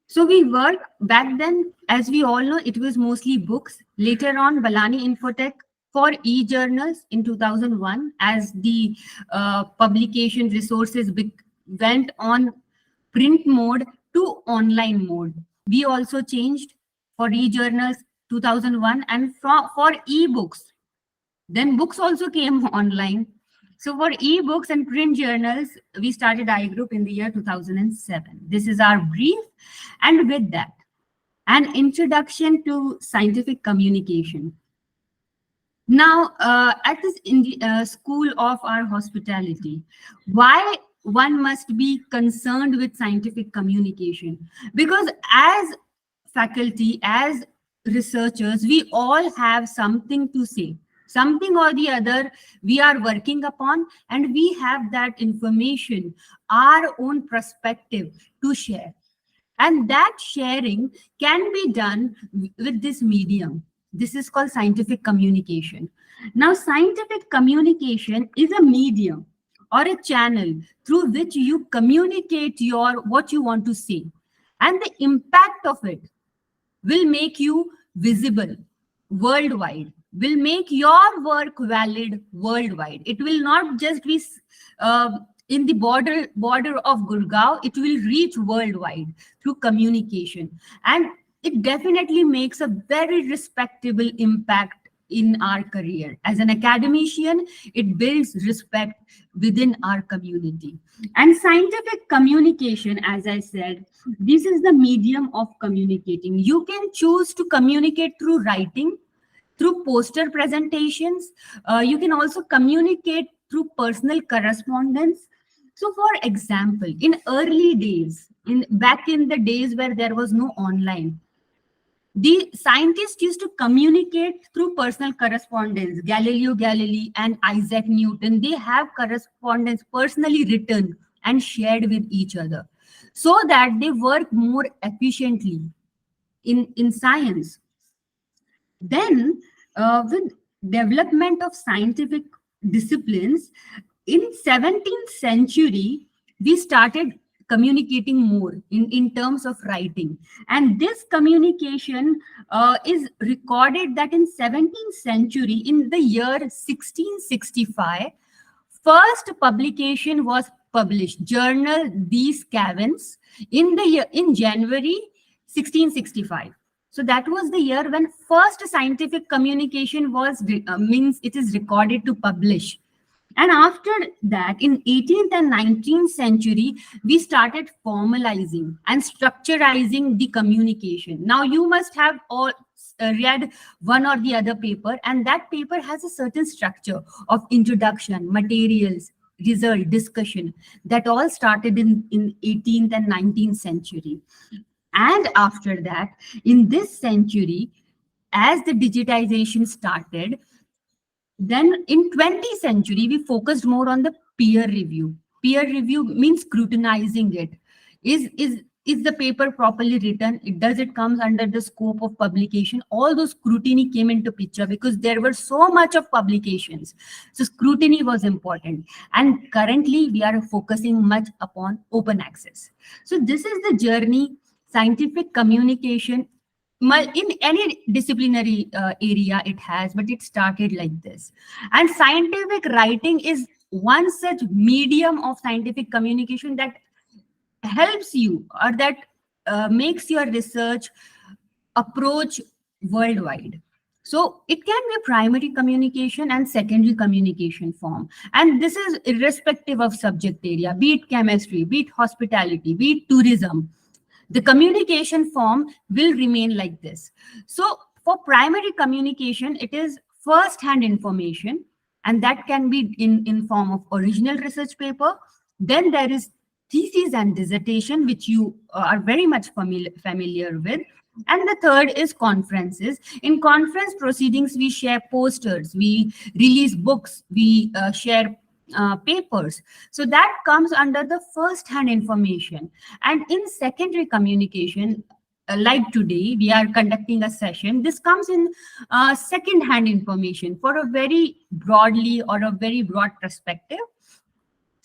So we work back then, as we all know, it was mostly books. Later on, Balani Infotech for e-journals in 2001, as the publication resources went on print mode to online mode. We also changed for e-journals 2001, and for e-books. Then books also came online. So for e-books and print journals, we started iGroup in the year 2007. This is our brief. And with that, an introduction to scientific communication. Now, at this school of our hospitality, why one must be concerned with scientific communication? Because as faculty, as researchers, we all have something to say, something or the other we are working upon, and we have that information, our own perspective to share. And that sharing can be done with this medium. This is called scientific communication. Now, scientific communication is a medium or a channel through which you communicate what you want to say. And the impact of it will make you visible worldwide, will make your work valid worldwide. It will not just be in the border of Gurugram, it will reach worldwide through communication. And it definitely makes a very respectable impact in our career. As an academician, it builds respect within our community. And scientific communication, as I said, this is the medium of communicating. You can choose to communicate through writing, through poster presentations. You can also communicate through personal correspondence. So for example, in early days, back in the days where there was no online, the scientists used to communicate through personal correspondence. Galileo Galilei and Isaac Newton, they have correspondence personally written and shared with each other so that they work more efficiently in science. Then, with development of scientific disciplines, in 17th century, we started communicating more in terms of writing. And this communication is recorded that in 17th century, in the year 1665, first publication was published, Journal des Cavins, in January 1665. So that was the year when first scientific communication means it is recorded to publish. And after that, in 18th and 19th century, we started formalizing and structurizing the communication. Now you must have all read one or the other paper, and that paper has a certain structure of introduction, materials, result, discussion. That all started in 18th and 19th century. And after that, in this century, as the digitization started, then in 20th century, we focused more on the peer review. Peer review means scrutinizing it. Is the paper properly written? Does it comes under the scope of publication? All those scrutiny came into picture because there were so much of publications. So scrutiny was important. And currently, we are focusing much upon open access. So this is the journey, scientific communication. In any disciplinary area it has, but it started like this. And scientific writing is one such medium of scientific communication that helps you, or that makes your research approach worldwide. So it can be primary communication and secondary communication form. And this is irrespective of subject area, be it chemistry, be it hospitality, be it tourism. The communication form will remain like this. So for primary communication, it is first-hand information, and that can be in form of original research paper. Then there is thesis and dissertation, which you are very much familiar with. And the third is conferences. In conference proceedings, we share posters, we release books, we share papers. So that comes under the first-hand information. And in secondary communication, like today, we are conducting a session. This comes in second-hand information for a very broadly or a very broad perspective.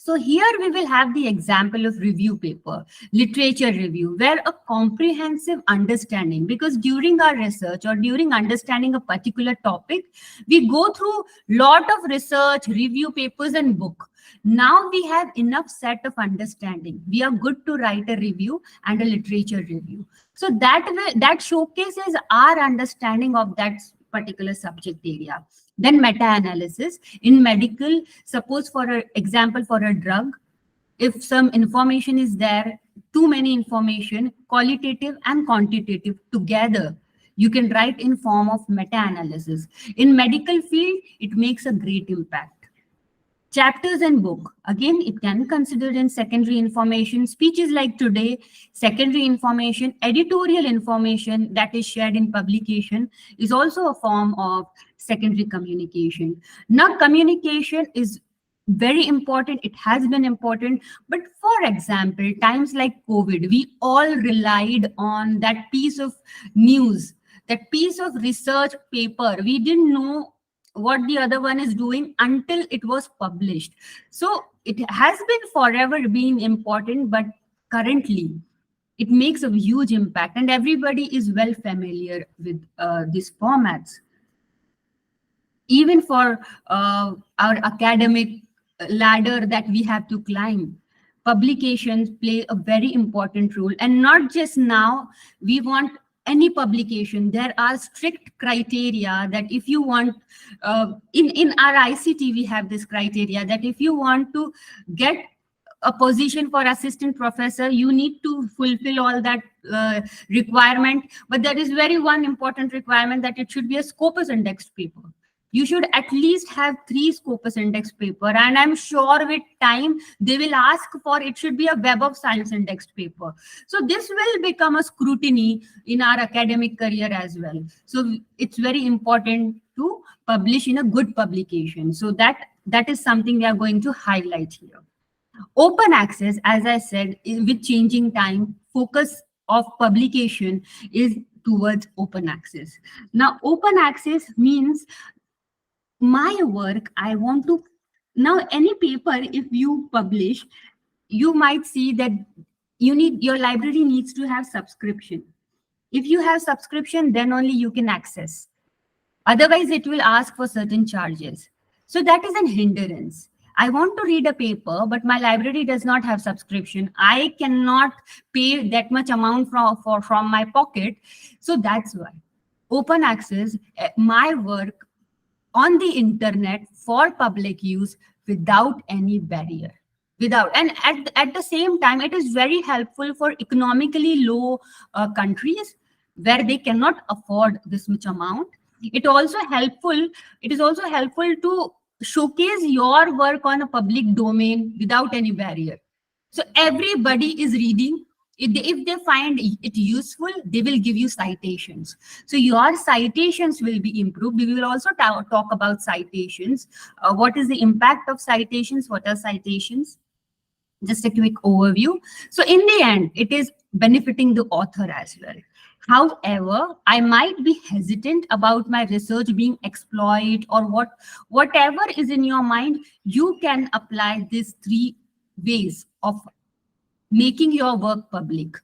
So here we will have the example of review paper, literature review, where a comprehensive understanding, because during our research or during understanding a particular topic, we go through lot of research, review papers and book. Now we have enough set of understanding. We are good to write a review and a literature review. So that way, that showcases our understanding of that particular subject area. Then meta-analysis. In medical, suppose for an example, for a drug, if some information is there, too many information, qualitative and quantitative together, you can write in form of meta-analysis. In medical field, it makes a great impact. Chapters and book. Again, it can be considered in secondary information. Speeches like today, secondary information, editorial information that is shared in publication is also a form of secondary communication. Now, communication is very important. It has been important. But for example, times like COVID, we all relied on that piece of news, that piece of research paper. We didn't know what the other one is doing until it was published. So it has been forever been important, but currently it makes a huge impact and everybody is well familiar with these formats. Even for our academic ladder that we have to climb, publications play a very important role. And not just now, we want any publication, there are strict criteria that if you want, in our ICT, we have this criteria that if you want to get a position for assistant professor, you need to fulfill all that requirement. But there is very one important requirement that it should be a Scopus indexed paper. You should at least have 3 Scopus index paper. And I'm sure with time, they will ask for, it should be a Web of Science indexed paper. So this will become a scrutiny in our academic career as well. So it's very important to publish in a good publication. So that is something we are going to highlight here. Open access, as I said, with changing time, focus of publication is towards open access. Now, open access means my work, I want to, now any paper, if you publish, you might see that your library needs to have subscription. If you have subscription, then only you can access. Otherwise, it will ask for certain charges. So that is an hindrance. I want to read a paper, but my library does not have subscription. I cannot pay that much amount from my pocket. So that's why open access, my work on the internet for public use without any barrier. And at the same time, it is very helpful for economically low countries where they cannot afford this much amount. It is also helpful to showcase your work on a public domain without any barrier. So everybody is reading. If they find it useful, they will give you citations. So your citations will be improved. We will also talk about citations. What is the impact of citations? What are citations? Just a quick overview. So in the end, it is benefiting the author as well. However, I might be hesitant about my research being exploited or whatever is in your mind. You can apply these 3 ways of making your work public.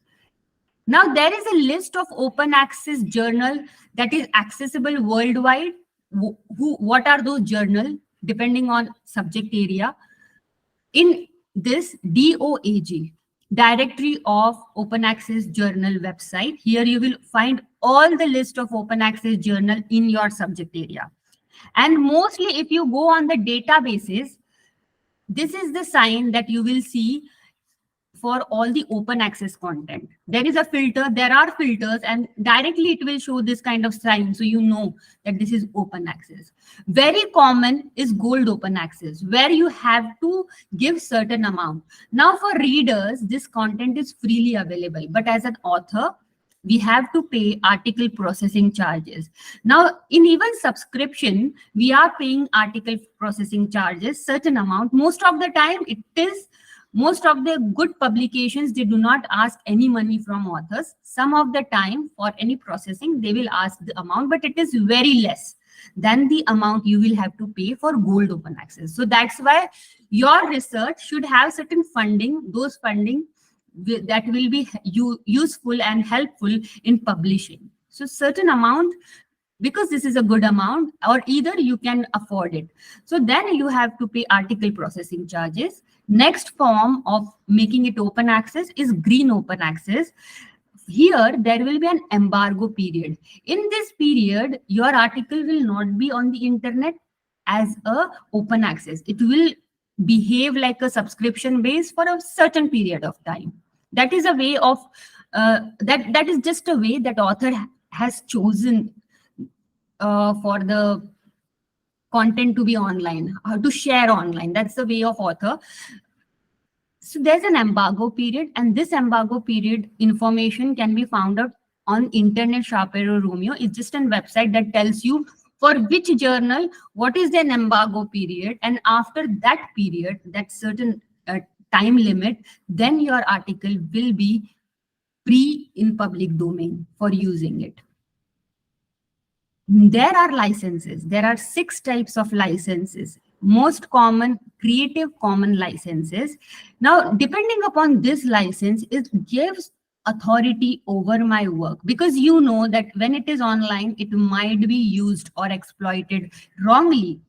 Now, there is a list of open access journal that is accessible worldwide. What are those journals? Depending on subject area. In this DOAJ, Directory of Open Access Journal website, here you will find all the list of open access journal in your subject area. And mostly if you go on the databases, this is the sign that you will see for all the open access content. There is a filter, there are filters, and directly it will show this kind of sign. So you know that this is open access. Very common is gold open access, where you have to give certain amount. Now for readers, this content is freely available, but as an author, we have to pay article processing charges. Now, in even subscription, we are paying article processing charges, certain amount. Most of the time, most of the good publications, they do not ask any money from authors. Some of the time, for any processing, they will ask the amount, but it is very less than the amount you will have to pay for gold open access. So that's why your research should have certain funding, those funding that will be useful and helpful in publishing. So certain amount, because this is a good amount, or either you can afford it. So then you have to pay article processing charges. Next form of making it open access is green open access. Here, there will be an embargo period. In this period, your article will not be on the internet as a open access. It will behave like a subscription base for a certain period of time. That is a way of, that is just a way that author has chosen for the content to be online, to share online. That's the way of author. So there's an embargo period, and this embargo period information can be found out on Internet Sharper Romeo. It's just a website that tells you for which journal, what is an embargo period. And after that period, that certain time limit, then your article will be free in public domain for using it. There are licenses. There are 6 types of licenses. Most common, Creative Commons licenses. Now, depending upon this license, it gives authority over my work, because you know that when it is online, it might be used or exploited wrongly.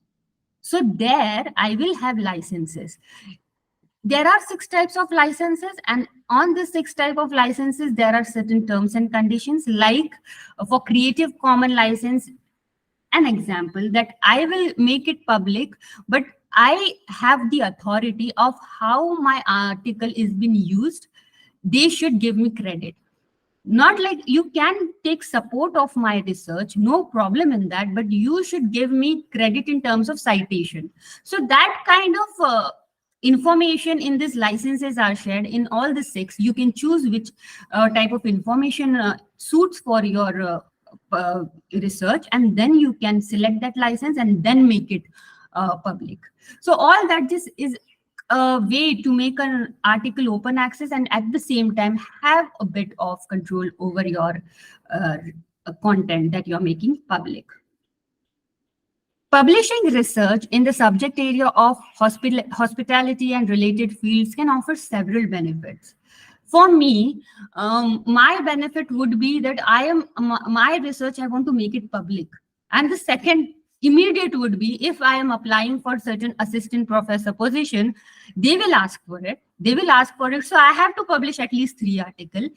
So there, I will have licenses. There are 6 types of licenses, and on the 6 type of licenses, there are certain terms and conditions. Like for Creative Commons license, an example that I will make it public, but I have the authority of how my article is being used. They should give me credit. Not like you can take support of my research, no problem in that, but you should give me credit in terms of citation. So that kind of information in these licenses are shared in all the 6. You can choose which type of information suits for your research, and then you can select that license and then make it public. So all that just is a way to make an article open access, and at the same time have a bit of control over your content that you're making public. Publishing research in the subject area of hospitality and related fields can offer several benefits. For me, my benefit would be that my research, I want to make it public. And the second immediate would be, if I am applying for certain assistant professor position, they will ask for it. So I have to publish at least 3 articles.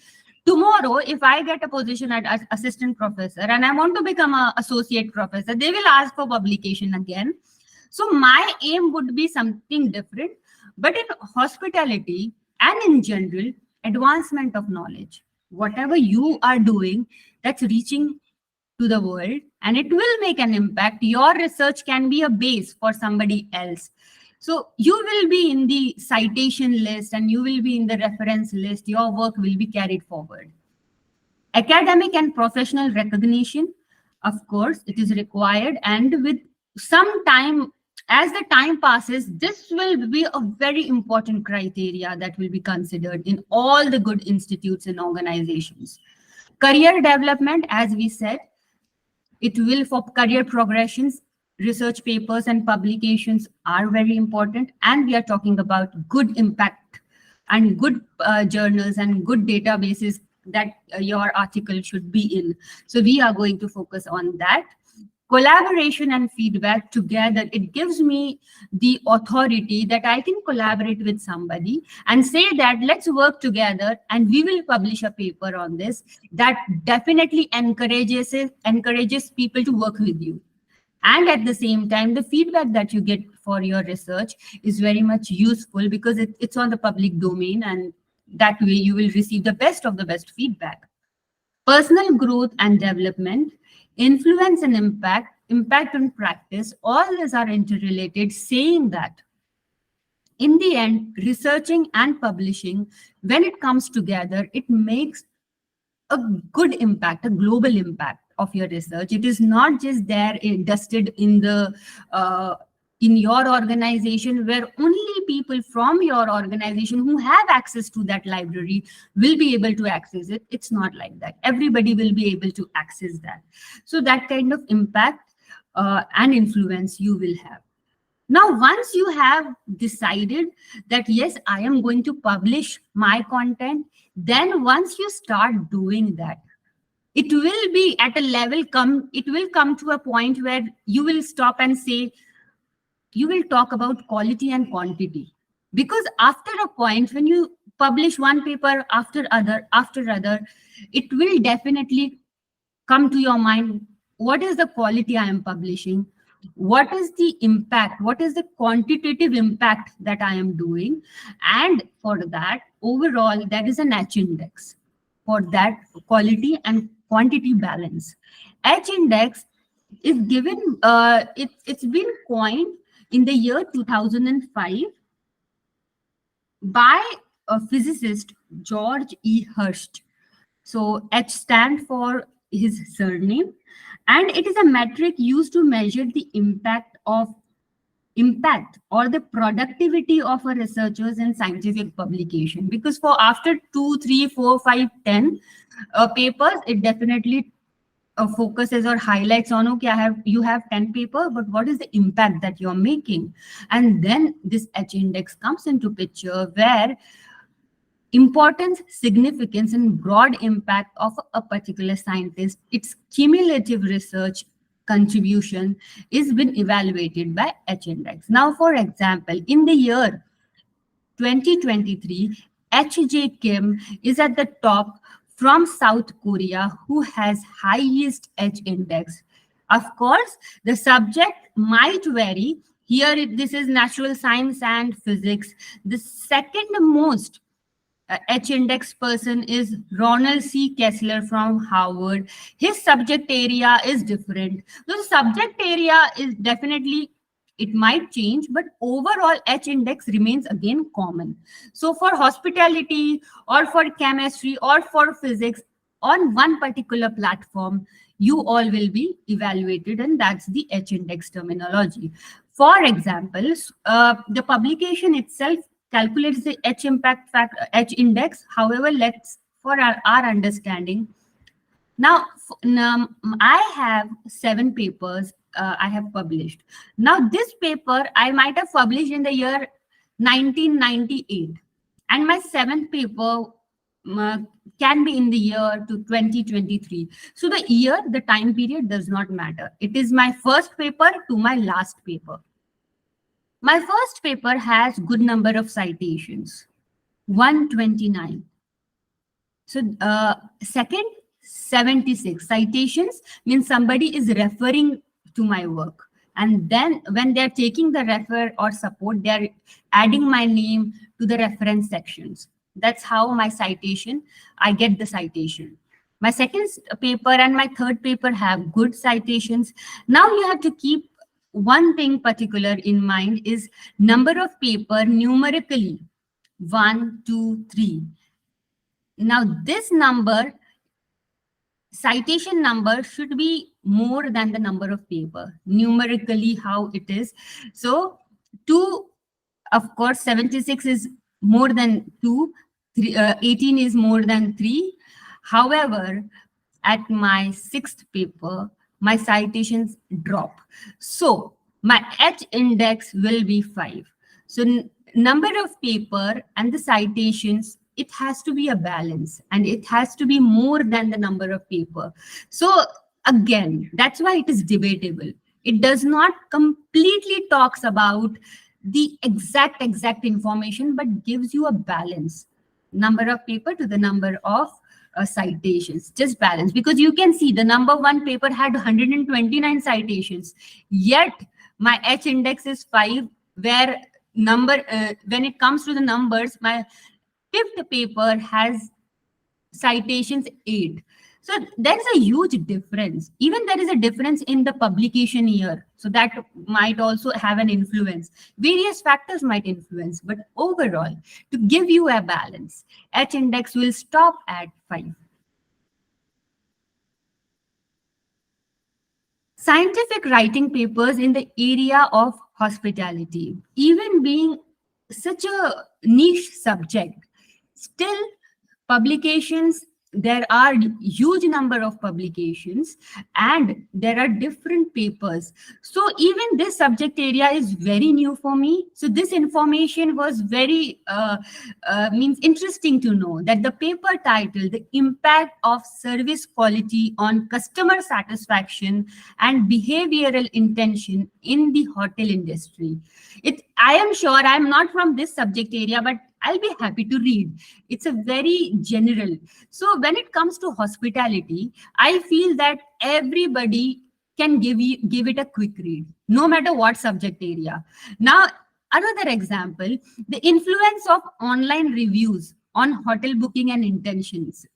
Tomorrow, if I get a position as assistant professor and I want to become an associate professor, they will ask for publication again. So my aim would be something different. But in hospitality and in general, advancement of knowledge, whatever you are doing, that's reaching to the world, and it will make an impact. Your research can be a base for somebody else. So you will be in the citation list and you will be in the reference list. Your work will be carried forward. Academic and professional recognition, of course, it is required. And with some time, as the time passes, this will be a very important criteria that will be considered in all the good institutes and organizations. Career development, as we said, it will, for career progressions, research papers and publications are very important. And we are talking about good impact and good journals and good databases that your article should be in. So we are going to focus on that. Collaboration and feedback together, it gives me the authority that I can collaborate with somebody and say that let's work together and we will publish a paper on this. That definitely encourages people to work with you. And at the same time, the feedback that you get for your research is very much useful because it's on the public domain, and that way you will receive the best of the best feedback. Personal growth and development, influence and impact on practice, all these are interrelated, saying that in the end, researching and publishing, when it comes together, it makes a good impact, a global impact of your research. It is not just there dusted in the in your organization, where only people from your organization who have access to that library will be able to access it. It's not like that. Everybody will be able to access that. So that kind of impact and influence you will have. Now, once you have decided that, yes, I am going to publish my content, then once you start doing that, it will be at a level it will come to a point where you will stop and say, you will talk about quality and quantity. Because after a point, when you publish one paper after other, it will definitely come to your mind, what is the quality I am publishing, what is the impact, what is the quantitative impact that I am doing, and for that overall there is an H index for that quality and quantity balance. H index is given, it's been coined in the year 2005 by a physicist, George E. Hurst. So H stand for his surname, and it is a metric used to measure the impact or the productivity of a researchers in scientific publication. Because for after 2, 3, 4, 5, 10 papers, it definitely focuses or highlights on, okay, you have 10 paper, but what is the impact that you're making? And then this H index comes into picture, where importance, significance, and broad impact of a particular scientist, its cumulative research contribution is been evaluated by H index. Now, for example, in the year 2023, H.J. Kim is at the top from South Korea, who has highest H index. Of course, the subject might vary. Here, this is natural science and physics. The second most H index person is Ronald C. Kessler from Harvard. His subject area is different. The subject area is definitely, it might change, but overall H index remains again common. So for hospitality or for chemistry or for physics, on one particular platform, you all will be evaluated, and that's the H index terminology. For example, the publication itself calculates the H impact factor, H index. However, let's, for our understanding, now I have 7 papers I have published. Now this paper I might have published in the year 1998, and my 7th paper can be in the year to 2023. So the year, the time period does not matter. It is my first paper to my last paper. My first paper has good number of citations, 129. So second, 76 citations means somebody is referring to my work. And then when they're taking the refer or support, they're adding my name to the reference sections. That's how my citation, I get the citation. My second paper and my third paper have good citations. Now you have to keep one thing particular in mind, is number of paper numerically, 1, 2, 3. Now this number, citation number, should be more than the number of paper, numerically how it is. So 2, of course, 76 is more than 2, 18 is more than 3. However, at my 6th paper, my citations drop. So my H index will be 5. So number of paper and the citations, it has to be a balance, and it has to be more than the number of paper. So again, that's why it is debatable. It does not completely talks about the exact information, but gives you a balance, number of paper to the number of citations, just balance. Because you can see the number 1 paper had 129 citations, yet my H index is 5, where when it comes to the numbers, my 5th paper has citations 8. So there is a huge difference. Even there is a difference in the publication year. So that might also have an influence. Various factors might influence, but overall, to give you a balance, H index will stop at 5. Scientific writing papers in the area of hospitality, even being such a niche subject, still publications there are huge number of publications and there are different papers. So even this subject area is very new for me. So this information was very means interesting to know that the paper title, the impact of service quality on customer satisfaction and behavioral intention in the hotel industry. I am sure I'm not from this subject area, but I'll be happy to read. It's a very general. So when it comes to hospitality, I feel that everybody can give it a quick read, no matter what subject area. Now, another example, the influence of online reviews on hotel booking and intentions.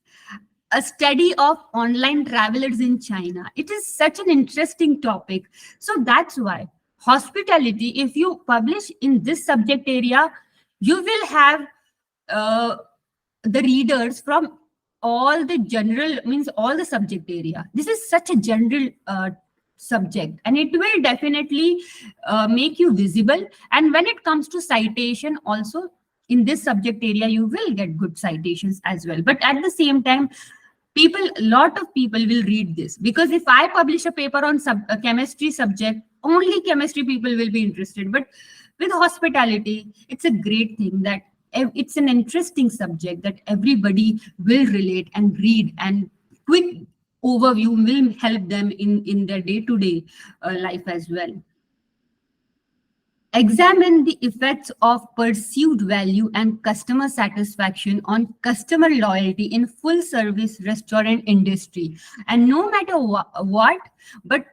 A study of online travelers in China. It is such an interesting topic. So that's why hospitality, if you publish in this subject area, you will have the readers from all the general, means all the subject area. This is such a general subject, and it will definitely make you visible. And when it comes to citation also, in this subject area, you will get good citations as well. But at the same time, a lot of people will read this, because if I publish a paper on a chemistry subject, only chemistry people will be interested. But with hospitality, it's a great thing that it's an interesting subject that everybody will relate and read, and quick overview will help them in their day-to-day life as well. Examine the effects of perceived value and customer satisfaction on customer loyalty in full service restaurant industry. And no matter what, but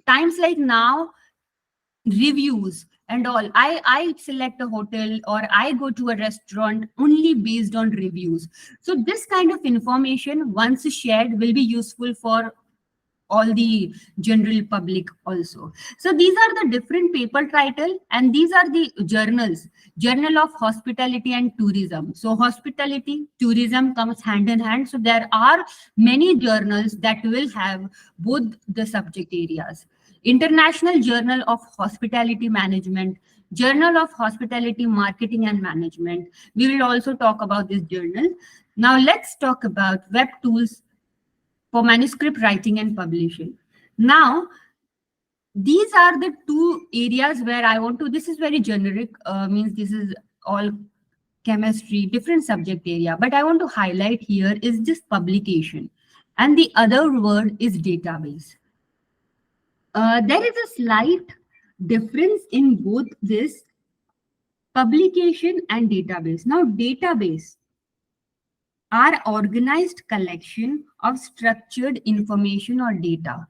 times like now, reviews and all, I select a hotel or I go to a restaurant only based on reviews. So this kind of information, once shared, will be useful for all the general public also. So these are the different paper title, and these are the journals. Journal of Hospitality and Tourism. So hospitality, tourism comes hand in hand. So there are many journals that will have both the subject areas. International Journal of Hospitality Management, Journal of Hospitality Marketing and Management. We will also talk about this journal. Now let's talk about web tools for manuscript writing and publishing. Now, these are the two areas where I want to, this is very generic, means this is all chemistry, different subject area, but I want to highlight here is this publication. And the other word is database. There is a slight difference in both this publication and database. Now, database are organized collection of structured information or data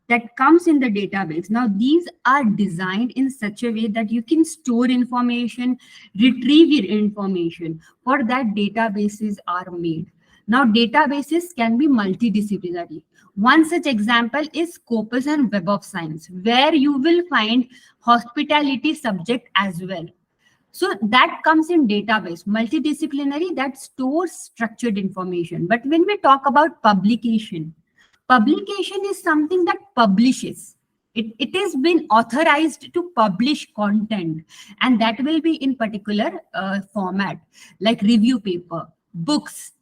that comes in the database. Now, these are designed in such a way that you can store information, retrieve your information. For that, databases are made. Now, databases can be multidisciplinary. One such example is Scopus and Web of Science, where you will find hospitality subject as well. So that comes in database, multidisciplinary, that stores structured information. But when we talk about publication, publication is something that publishes. It has been authorized to publish content, and that will be in particular format, like review paper, books,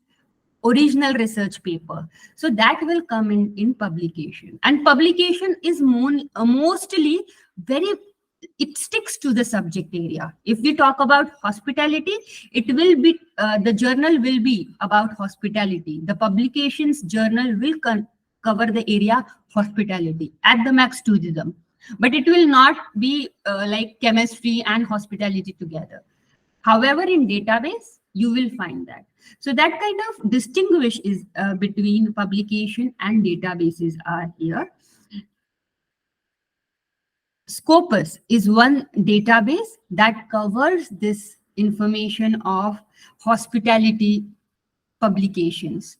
original research paper. So that will come in publication. And publication is mostly very, it sticks to the subject area. If we talk about hospitality, it will be, the journal will be about hospitality. The publications journal will cover the area hospitality, at the max tourism. But it will not be like chemistry and hospitality together. However, in database, you will find that. So that kind of distinguish is between publication and databases are here. Scopus is one database that covers this information of hospitality publications.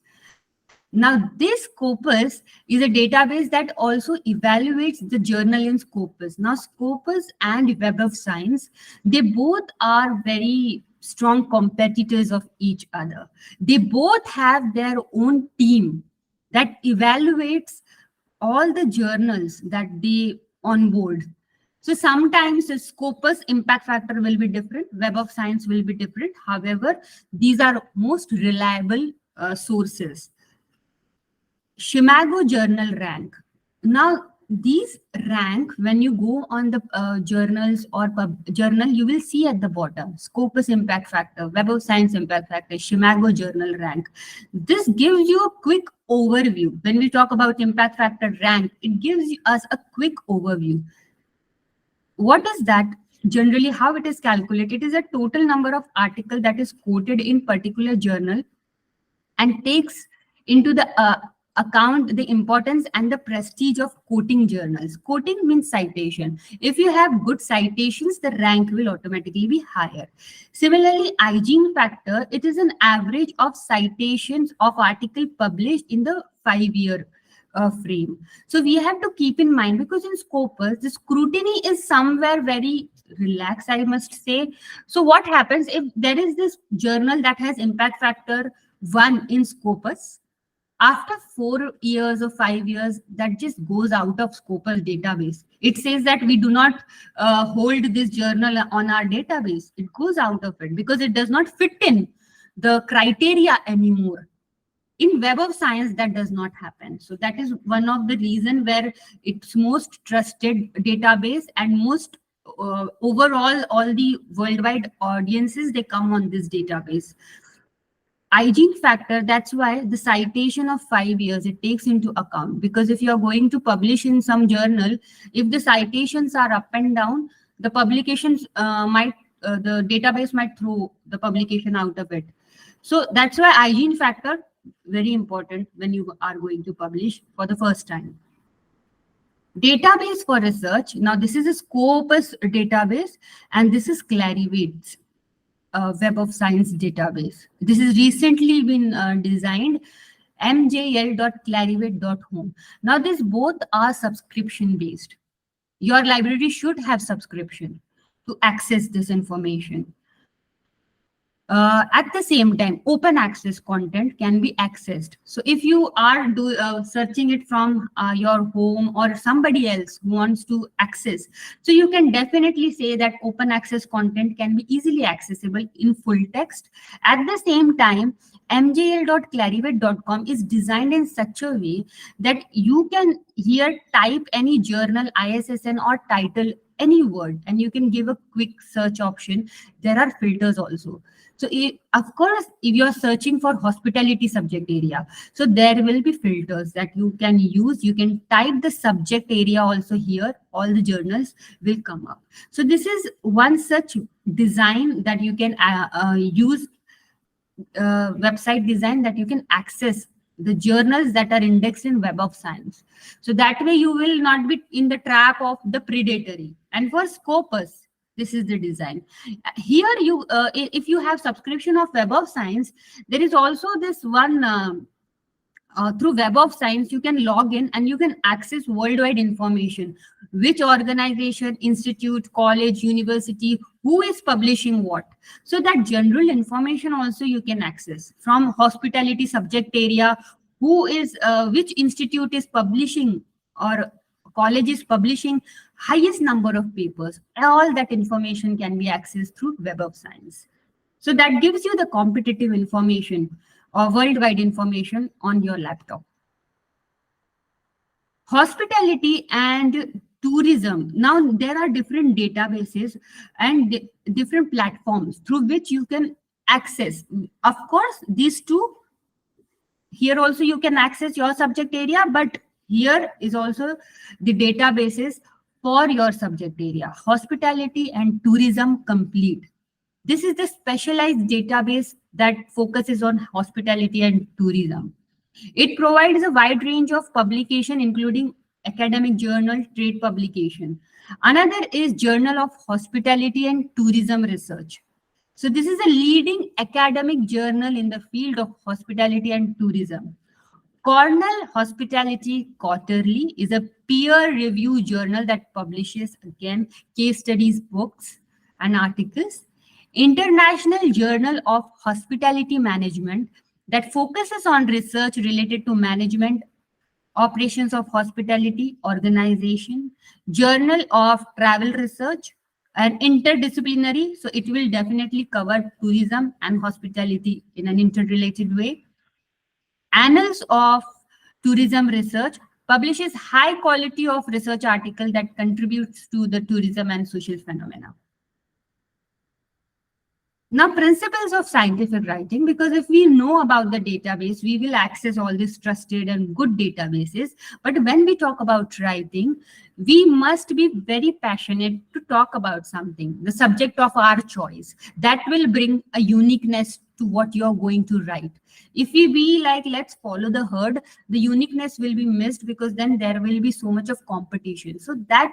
Now, this Scopus is a database that also evaluates the journal in Scopus. Now, Scopus and Web of Science, they both are very strong competitors of each other. They both have their own team that evaluates all the journals that they onboard. So sometimes the Scopus impact factor will be different, Web of Science will be different. However, these are most reliable sources Shimago journal rank. Now, these rank, when you go on the journals or journal, you will see at the bottom Scopus impact factor, Web of Science impact factor, Shimago journal rank. This gives you a quick overview. When we talk about impact factor rank, it gives us a quick overview. What is that? Generally, how it is calculated? It is a total number of articles that is quoted in particular journal and takes into the account the importance and the prestige of quoting journals. Quoting means citation. If you have good citations, the rank will automatically be higher. Similarly, hygiene factor, it is an average of citations of article published in the 5-year frame. So we have to keep in mind, because in Scopus, the scrutiny is somewhere very relaxed, I must say. So what happens if there is this journal that has impact factor 1 in Scopus? After 4 years or 5 years, that just goes out of Scopus database. It says that we do not hold this journal on our database. It goes out of it because it does not fit in the criteria anymore. In Web of Science, that does not happen. So that is one of the reason where it's most trusted database, and most overall, all the worldwide audiences, they come on this database. Hygiene factor, that's why the citation of 5 years, it takes into account, because if you are going to publish in some journal, if the citations are up and down, the publications the database might throw the publication out of it. So that's why hygiene factor, very important when you are going to publish for the first time. Database for research. Now this is a Scopus database, and this is Clarivate's Web of Science database. This has recently been designed, mjl.clarivate.home. Now these both are subscription based. Your library should have subscription to access this information. At the same time, open access content can be accessed. So if you are searching it from your home, or somebody else who wants to access, so you can definitely say that open access content can be easily accessible in full text. At the same time, mjl.clarivate.com is designed in such a way that you can here type any journal, ISSN, or title, any word, and you can give a quick search option. There are filters also. So of course, if you're searching for hospitality subject area, so there will be filters that you can use. You can type the subject area also here. All the journals will come up. So this is one such design that you can use, website design, that you can access the journals that are indexed in Web of Science. So that way you will not be in the trap of the predatory. And for Scopus, this is the design. Here, you if you have subscription of Web of Science, there is also this one through Web of Science, you can log in and you can access worldwide information, which organization, institute, college, university, who is publishing what. So that general information also you can access from hospitality subject area, who is, which institute is publishing, or college is publishing highest number of papers. All that information can be accessed through Web of Science. So that gives you the competitive information or worldwide information on your laptop. Hospitality and tourism. Now there are different databases and different platforms through which you can access. Of course, these two, here also you can access your subject area, but here is also the databases for your subject area. Hospitality and tourism complete. This is the specialized database that focuses on hospitality and tourism. It provides a wide range of publication, including academic journal, trade publication. Another is Journal of Hospitality and Tourism Research. So this is a leading academic journal in the field of hospitality and tourism. Cornell Hospitality Quarterly is a peer-reviewed journal that publishes, again, case studies, books, and articles. International Journal of Hospitality Management, that focuses on research related to management, operations of hospitality, organization. Journal of Travel Research, and interdisciplinary, so it will definitely cover tourism and hospitality in an interrelated way. Annals of tourism research, publishes high quality of research article that contributes to the tourism and social phenomena. Now, principles of scientific writing, because if we know about the database, we will access all these trusted and good databases. But when we talk about writing, we must be very passionate to talk about something, the subject of our choice. That will bring a uniqueness to what you're going to write. If we be like, let's follow the herd, the uniqueness will be missed, because then there will be so much of competition. So that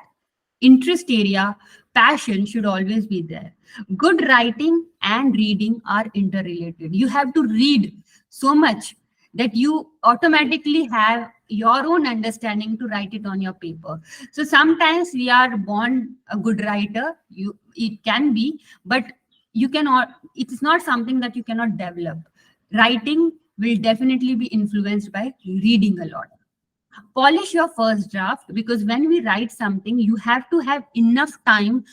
interest area, passion should always be there. Good writing and reading are interrelated. You have to read so much that you automatically have your own understanding to write it on your paper. So sometimes we are born a good writer, it can be, but you cannot, it's not something that you cannot develop. Writing will definitely be influenced by reading a lot. Polish your first draft, because when we write something, you have to have enough time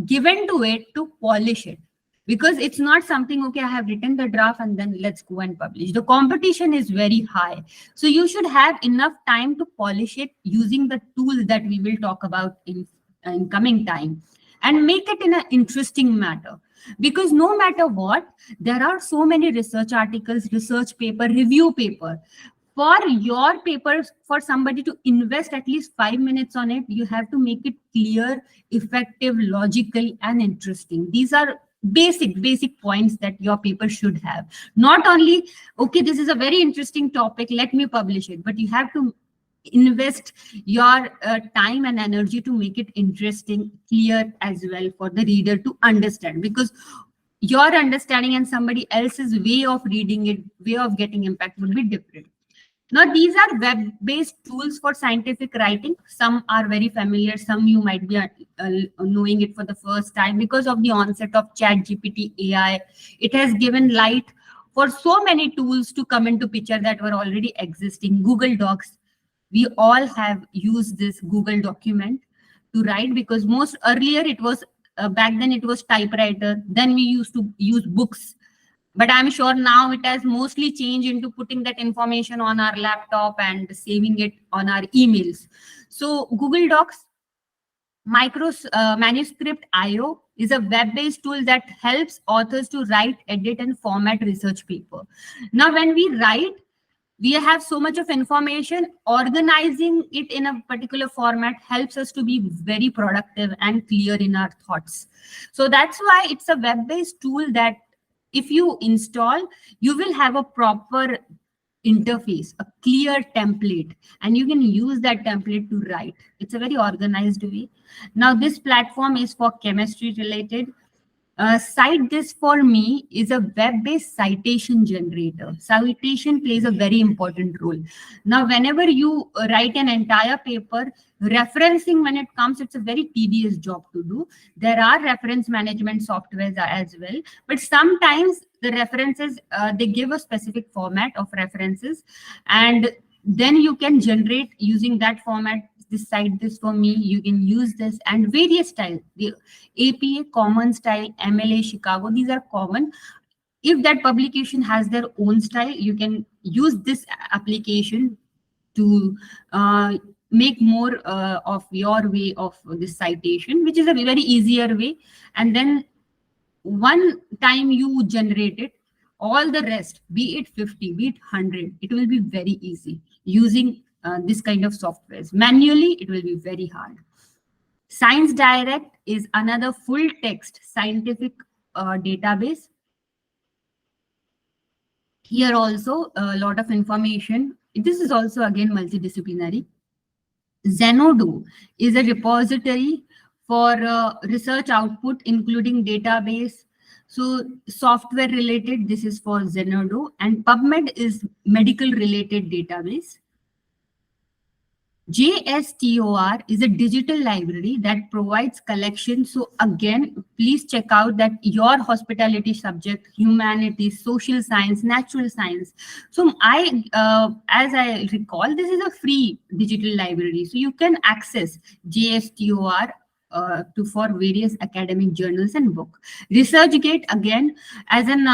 given to it to polish it, because it's not something, okay, I have written the draft and then let's go and publish. The competition is very high, so you should have enough time to polish it using the tools that we will talk about in coming time, and make it in an interesting matter. Because no matter what, there are so many research articles, research paper, review paper. For your papers, for somebody to invest at least 5 minutes on it, you have to make it clear, effective, logical, and interesting. These are basic points that your paper should have. Not only, okay, this is a very interesting topic, let me publish it, but you have to invest your time and energy to make it interesting, clear as well for the reader to understand, because your understanding and somebody else's way of reading it, way of getting impact would be different. Now, these are web-based tools for scientific writing. Some are very familiar. Some you might be knowing it for the first time because of the onset of Chat GPT AI. It has given light for so many tools to come into picture that were already existing. Google Docs. We all have used this Google document to write, because most earlier it was, back then it was typewriter. Then we used to use books. But I'm sure now it has mostly changed into putting that information on our laptop and saving it on our emails. So Google Docs, Manuscript IO is a web-based tool that helps authors to write, edit, and format research paper. Now, when we write, we have so much of information. Organizing it in a particular format helps us to be very productive and clear in our thoughts. So that's why it's a web-based tool that if you install, you will have a proper interface, a clear template, and you can use that template to write. It's a very organized way. Now, this platform is for chemistry related. Cite This For Me is a web-based citation generator. Citation plays a very important role. Now, whenever you write an entire paper, referencing, when it comes, it's a very tedious job to do. There are reference management softwares as well, but sometimes the references, they give a specific format of references, and then you can generate using that format. Cite This For Me, you can use this, and various styles. The APA, Common Style, MLA, Chicago, these are common. If that publication has their own style, you can use this application to make more of your way of this citation, which is a very easier way. And then one time you generate it, all the rest, be it 50, be it 100, it will be very easy using this kind of softwares. Manually, it will be very hard. Science Direct is another full text scientific database. Here also a lot of information. This is also again multidisciplinary. Zenodo is a repository for research output, including database. So software related, this is for Zenodo, and PubMed is medical related database. JSTOR is a digital library that provides collection. So again, please check out that your hospitality subject, humanities, social science, natural science. So as I recall, this is a free digital library. So you can access JSTOR for various academic journals and book. ResearchGate, again, as an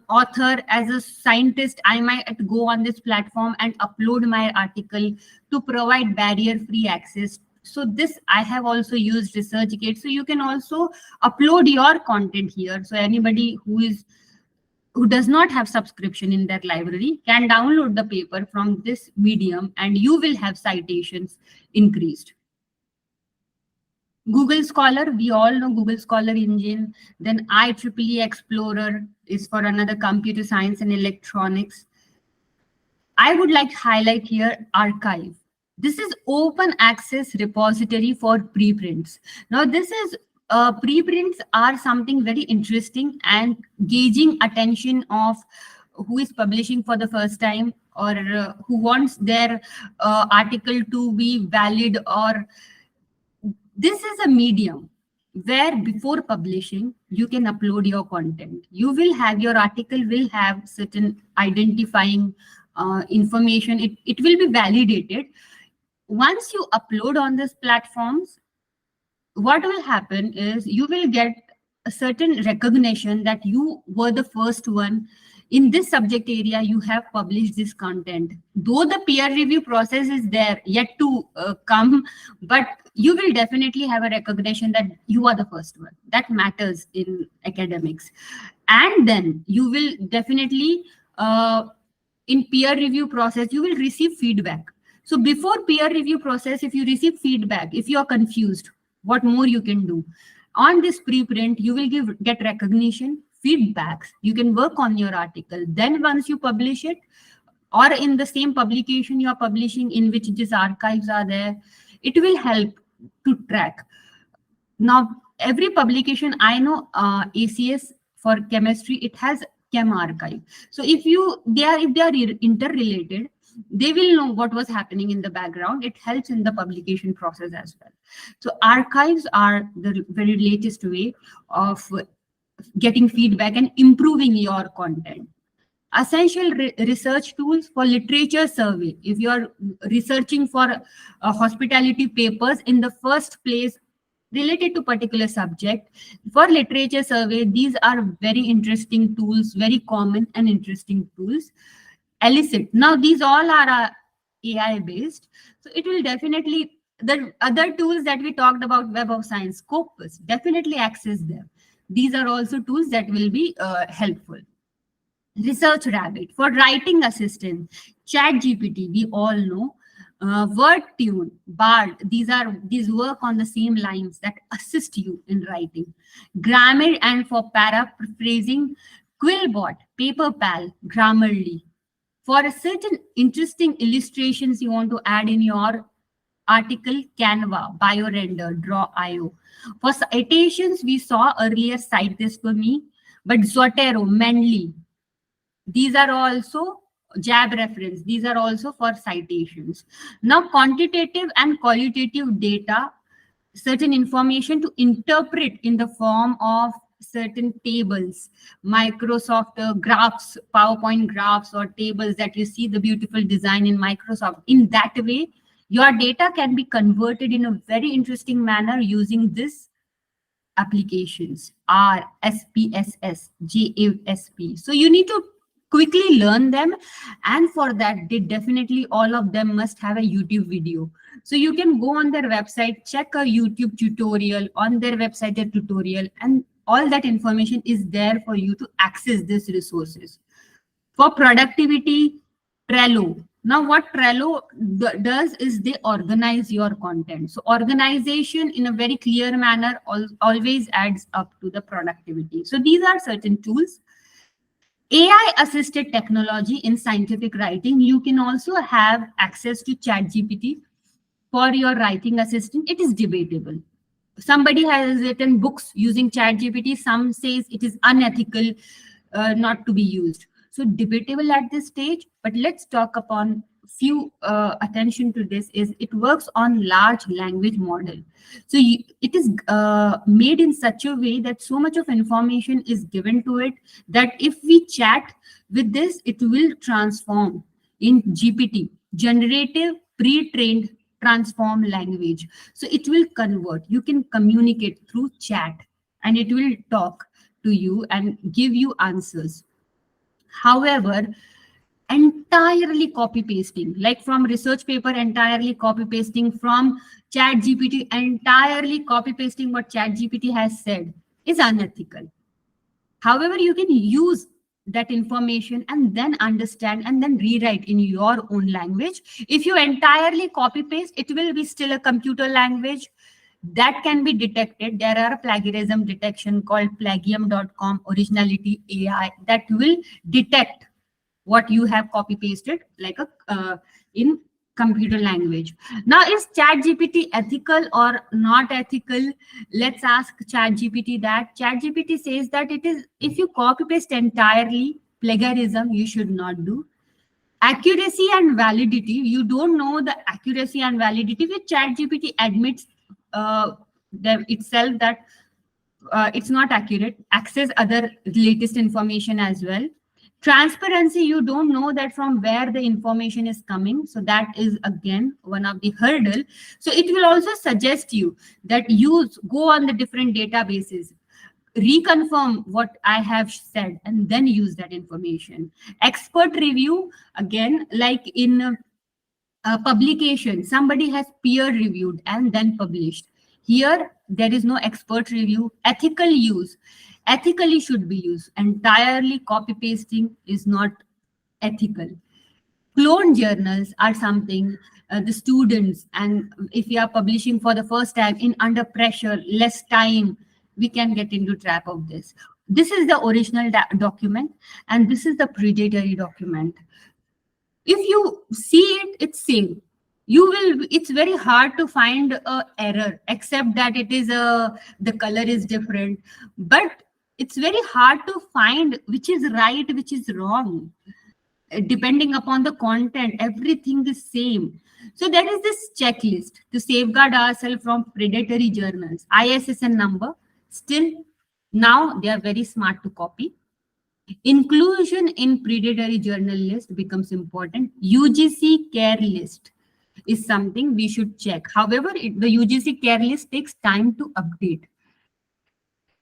author, as a scientist, I might go on this platform and upload my article to provide barrier-free access. So this, I have also used ResearchGate. So you can also upload your content here. So anybody who does not have subscription in their library can download the paper from this medium, and you will have citations increased. Google Scholar, we all know Google Scholar engine. Then IEEE Explorer is for another computer science and electronics. I would like to highlight here Archive. This is open access repository for preprints. Now this is preprints are something very interesting and gauging attention of who is publishing for the first time, or who wants their article to be valid. Or this is a medium where before publishing you can upload your content. You will have your article will have certain identifying information. It will be validated. Once you upload on these platforms, what will happen is you will get a certain recognition that you were the first one in this subject area, you have published this content. Though the peer review process is there yet to come, but you will definitely have a recognition that you are the first one. That matters in academics. And then you will definitely, in peer review process, you will receive feedback. So before peer review process, if you receive feedback, if you are confused, what more you can do? On this preprint, you will get recognition, feedbacks. You can work on your article. Then once you publish it, or in the same publication you are publishing in which these archives are there, it will help to track. Now, every publication, I know ACS for chemistry, it has Chem archive. So if they are interrelated, they will know what was happening in the background. It helps in the publication process as well. So archives are the very latest way of getting feedback and improving your content. Essential research tools for literature survey. If you are researching for hospitality papers in the first place related to particular subject, for literature survey, these are very interesting tools, very common and interesting tools. Elicit. Now these all are AI based, so it will definitely, the other tools that we talked about, Web of Science, Scopus, definitely access them. These are also tools that will be helpful. Research Rabbit for writing assistant, Chat GPT, we all know. WordTune, Bard, these work on the same lines that assist you in writing. Grammar and for paraphrasing, Quillbot, PaperPal, Grammarly. For a certain interesting illustrations you want to add in your article, Canva, BioRender, Draw.io. For citations, we saw earlier, Cite This For Me, but Zotero, Mendeley, these are also JAB reference. These are also for citations. Now, quantitative and qualitative data, certain information to interpret in the form of certain tables, Microsoft graphs, PowerPoint graphs or tables that you see the beautiful design in Microsoft. In that way, your data can be converted in a very interesting manner using this applications, R, SPSS, JASP. So you need to quickly learn them, and for that they definitely, all of them must have a YouTube video. So you can go on their website, check a YouTube tutorial on their website, a tutorial, and all that information is there for you to access these resources. For productivity, Trello. Now what Trello does is they organize your content. So organization in a very clear manner always adds up to the productivity. So these are certain tools. AI assisted technology in scientific writing. You can also have access to Chat GPT for your writing assistant. It is debatable. Somebody has written books using Chat GPT. Some says it is unethical not to be used. So debatable at this stage, but let's talk upon few attention to this is it works on large language model. So it is made in such a way that so much of information is given to it that if we chat with this, it will transform in GPT, generative pre-trained transform language. So it will convert. You can communicate through chat and it will talk to you and give you answers. However, entirely copy pasting, like from research paper, entirely copy pasting, from Chat GPT, entirely copy pasting what Chat GPT has said is unethical. However, you can use that information and then understand and then rewrite in your own language. If you entirely copy paste, it will be still a computer language that can be detected. There are plagiarism detection called plagium.com originality AI that will detect what you have copy pasted like a in computer language. Now, is Chat GPT ethical or not ethical? Let's ask Chat GPT that. Chat GPT says that it is, if you copy paste entirely, plagiarism you should not do. Accuracy and validity, you don't know the accuracy and validity, which Chat GPT admits itself that it's not accurate. Access other latest information as well. Transparency, you don't know that from where the information is coming, so that is again one of the hurdle. So it will also suggest you that you go on the different databases, reconfirm what I have said, and then use that information. Expert review, again, like in publication, somebody has peer reviewed and then published. Here there is no expert review. Ethical use, ethically should be used. Entirely copy pasting is not ethical. Clone journals are something the students, and if we are publishing for the first time in under pressure, less time, we can get into trap of this. This is the original document and this is the predatory document. If you see it, it's same. You will, it's very hard to find a error except that it is the color is different, but it's very hard to find which is right, which is wrong. Depending upon the content, everything is same. So there is this checklist to safeguard ourselves from predatory journals. ISSN number, still now they are very smart to copy. Inclusion in predatory journal list becomes important. UGC care list is something we should check. However, the UGC care list takes time to update.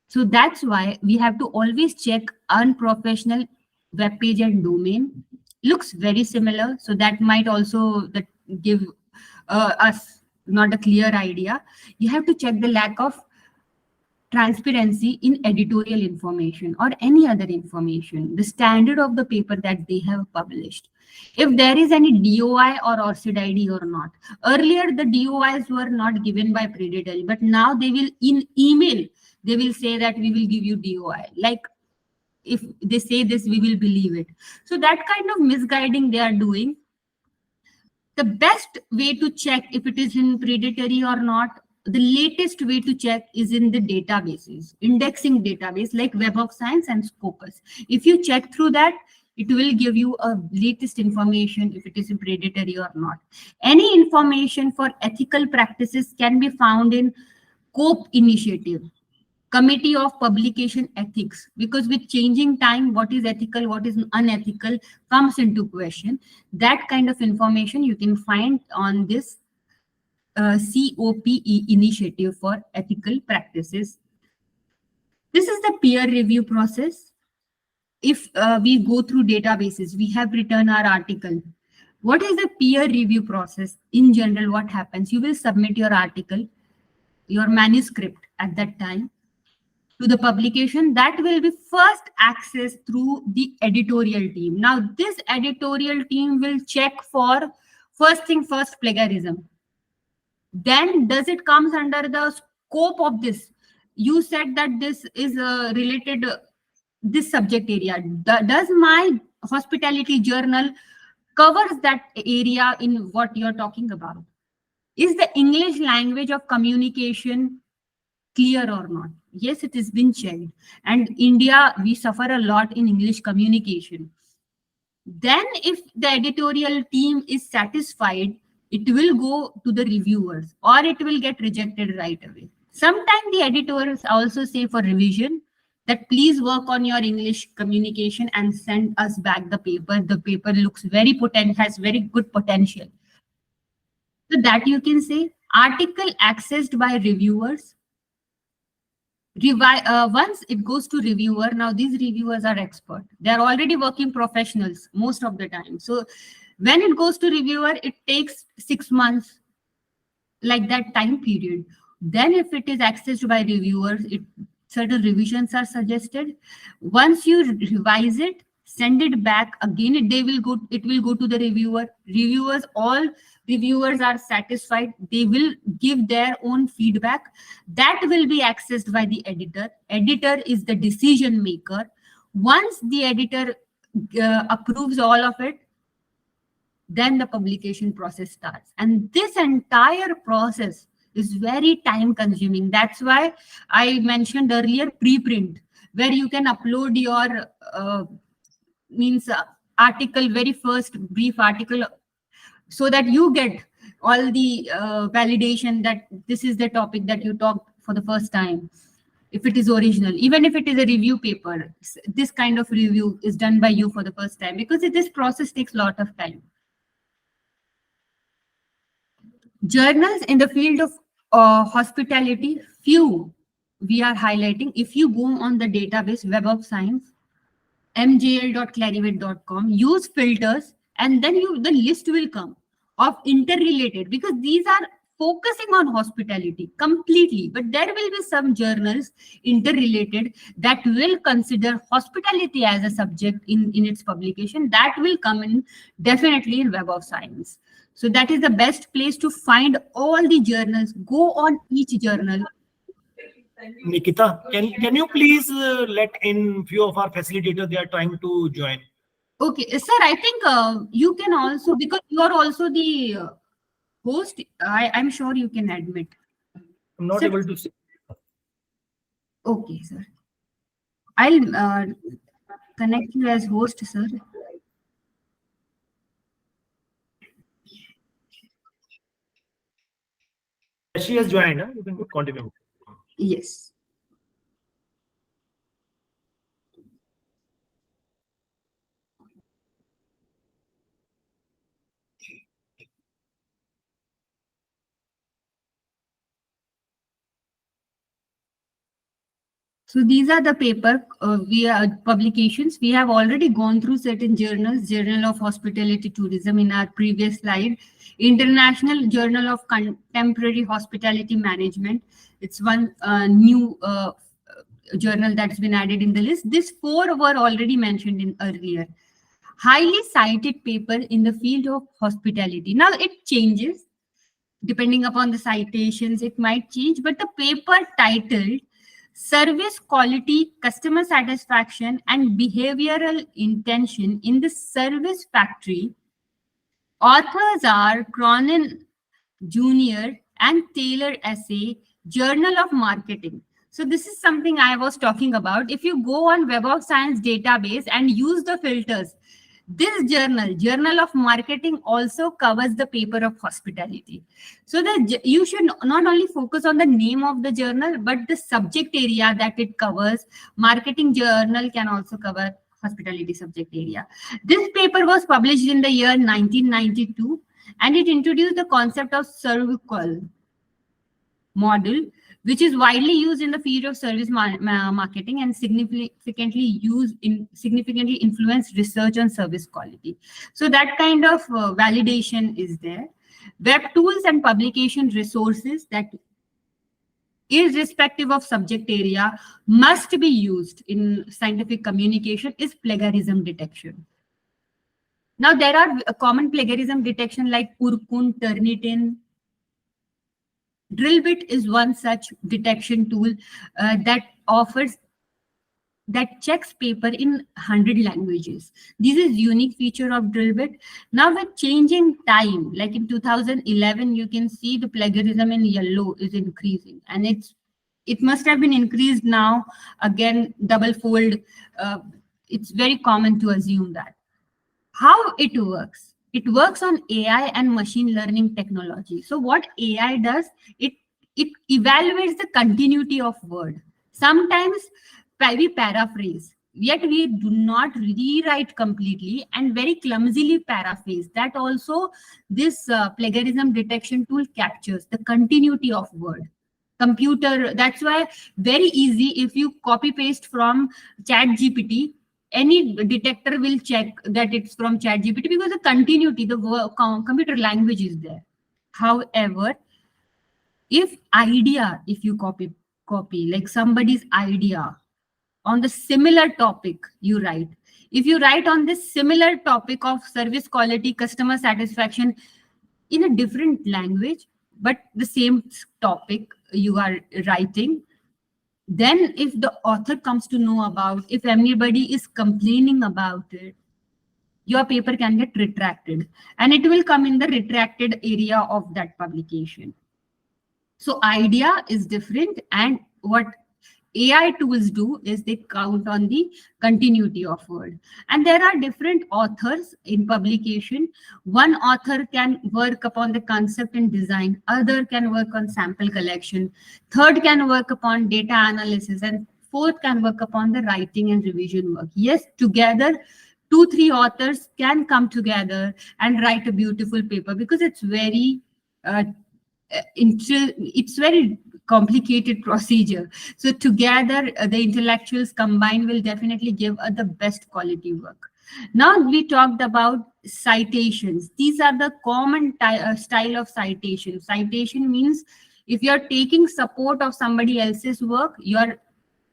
So that's why we have to always check unprofessional web page and domain. Looks very similar, so that might also give us not a clear idea. You have to check the lack of transparency in editorial information or any other information, the standard of the paper that they have published, if there is any DOI or ORCID ID or not. Earlier, the DOIs were not given by predatory, but now they will, in email, they will say that we will give you DOI. Like, if they say this, we will believe it. So that kind of misguiding they are doing. The best way to check if it is in predatory or not, the latest way to check is in the databases, indexing database like Web of Science and Scopus. If you check through that, it will give you a latest information if it is predatory or not. Any information for ethical practices can be found in COPE initiative, Committee of Publication Ethics, because with changing time, what is ethical, what is unethical comes into question. That kind of information you can find on this COPE initiative for ethical practices. This is the peer review process. If we go through databases, we have written our article. What is the peer review process? In general, what happens? You will submit your article, your manuscript at that time to the publication. That will be first accessed through the editorial team. Now, this editorial team will check for, first thing first, plagiarism. Then does it comes under the scope of this? You said that this is related this subject area. Does my hospitality journal covers that area in what you're talking about? Is the English language of communication clear or not? Yes, it has been checked. And India, we suffer a lot in English communication. Then if the editorial team is satisfied, it will go to the reviewers or it will get rejected right away. Sometimes the editors also say for revision that please work on your English communication and send us back the paper. The paper looks very potent, has very good potential. So that you can say article accessed by reviewers. Once it goes to reviewer, now these reviewers are expert. They are already working professionals most of the time. So when it goes to reviewer, it takes 6 months, like that time period. Then if it is accessed by reviewers, certain revisions are suggested. Once you revise it, send it back again, it will go to the reviewer. All reviewers are satisfied, they will give their own feedback. That will be accessed by the editor is the decision maker. Once the editor approves all of it, then the publication process starts. And this entire process is very time consuming. That's why I mentioned earlier preprint, where you can upload your article, very first brief article, so that you get all the validation that this is the topic that you talked for the first time. If it is original, even if it is a review paper, this kind of review is done by you for the first time, because this process takes a lot of time. Journals in the field of hospitality, few we are highlighting. If you go on the database Web of Science, mjl.clarivate.com, use filters, and then the list will come of interrelated, because these are focusing on hospitality completely, but there will be some journals interrelated that will consider hospitality as a subject in its publication. That will come in definitely in Web of Science. So that is the best place to find all the journals. Go on each journal. Nikita, can you please let in few of our facilitators? They are trying to join. Okay, sir, I think you can also, because you are also the host, I'm sure you can admit. I'm not able to see. Okay, sir. I'll connect you as host, sir. She has joined. Huh? You can continue. Yes. So these are the paper publications. We have already gone through certain journals: Journal of Hospitality Tourism in our previous slide, International Journal of Contemporary Hospitality Management. It's one new journal that's been added in the list. These 4 were already mentioned in earlier. Highly cited paper in the field of hospitality. Now it changes depending upon the citations, it might change, but the paper titled Service Quality, Customer Satisfaction, and Behavioral Intention in the Service Factory. Authors are Cronin Jr. and Taylor Essay, Journal of Marketing. So this is something I was talking about. If you go on Web of Science database and use the filters, this Journal of Marketing, also covers the paper of hospitality. So you should not only focus on the name of the journal, but the subject area that it covers. Marketing journal can also cover hospitality subject area. This paper was published in the year 1992, and it introduced the concept of cervical model, which is widely used in the field of service marketing and significantly influenced research on service quality. So that kind of validation is there. Web tools and publication resources that, irrespective of subject area, must be used in scientific communication is plagiarism detection. Now there are common plagiarism detection like Purkun, Turnitin. Drillbit is one such detection tool that checks paper in 100 languages. This is unique feature of Drillbit. Now with changing time, like in 2011, you can see the plagiarism in yellow is increasing, and it must have been increased now again double fold. It's very common to assume that. How it works? It works on AI and machine learning technology. So what AI does, it evaluates the continuity of word. Sometimes we paraphrase. yet we do not rewrite completely and very clumsily paraphrase. That also this plagiarism detection tool captures the continuity of word. Computer, that's why very easy, if you copy paste from Chat GPT, any detector will check that it's from Chat GPT because the continuity, the computer language is there. However, if you copy like somebody's idea on the similar topic, if you write on this similar topic of service quality, customer satisfaction in a different language, but the same topic you are writing, then if the author comes to know about, if anybody is complaining about it, your paper can get retracted and it will come in the retracted area of that publication. So idea is different, and what AI tools do is they count on the continuity of word. And there are different authors in publication. One author can work upon the concept and design, other can work on sample collection, third can work upon data analysis, and fourth can work upon the writing and revision work. Yes, together, 2-3 authors can come together and write a beautiful paper because it's very it's very complicated procedure. So together, the intellectuals combined will definitely give the best quality work. Now we talked about citations. These are the common style of citation. Citation means if you're taking support of somebody else's work, you're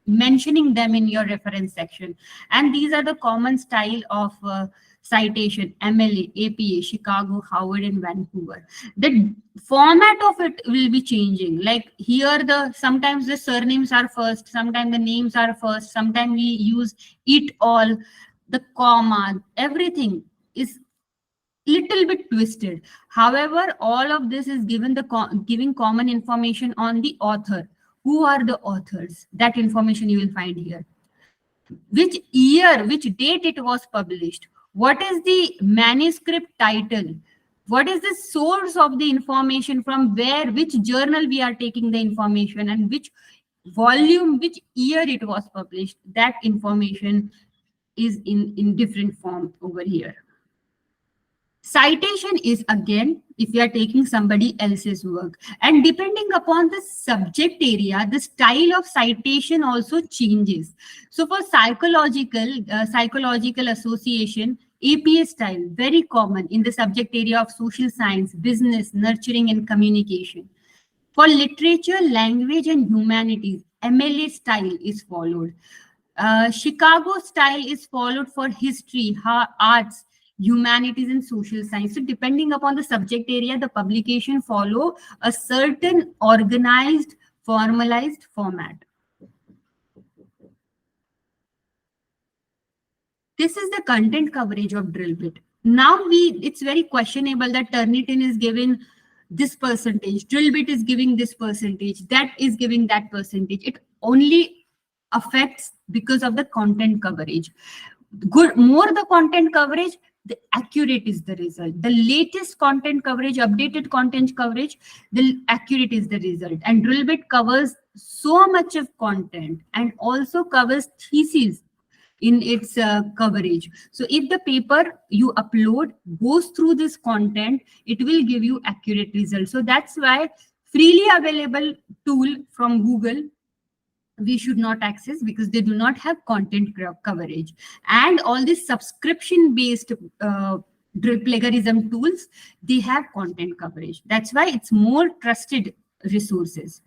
mentioning them in your reference section. And these are the common style of citation: MLA, APA, Chicago, Howard, and Vancouver. The format of it will be changing. Like here, sometimes the surnames are first, sometimes the names are first, sometimes we use it all, the comma, everything is little bit twisted. However, all of this is giving common information on the author. Who are the authors? That information you will find here. Which year, which date it was published, what is the manuscript title, what is the source of the information, from where, which journal we are taking the information, and which volume, which year it was published. That information is in different form over here. Citation is, again, if you are taking somebody else's work, and depending upon the subject area, the style of citation also changes. So for psychological association, APA style, very common in the subject area of social science, business, nurturing, and communication. For literature, language, and humanities, MLA style is followed. Chicago style is followed for history, arts, humanities, and social science. So depending upon the subject area, the publication follow a certain organized, formalized format. This is the content coverage of drill bit. Now it's very questionable that Turnitin is given this percentage, drill bit is giving this percentage, that is giving that percentage. It only affects because of the content coverage. More the content coverage, the accurate is the result. The latest content coverage, updated content coverage, the accurate is the result. And drill bit covers so much of content and also covers theses in its coverage. So if the paper you upload goes through this content, it will give you accurate results. So that's why freely available tool from Google we should not access, because they do not have content coverage. And all these subscription based plagiarism tools, they have content coverage. That's why it's more trusted resources.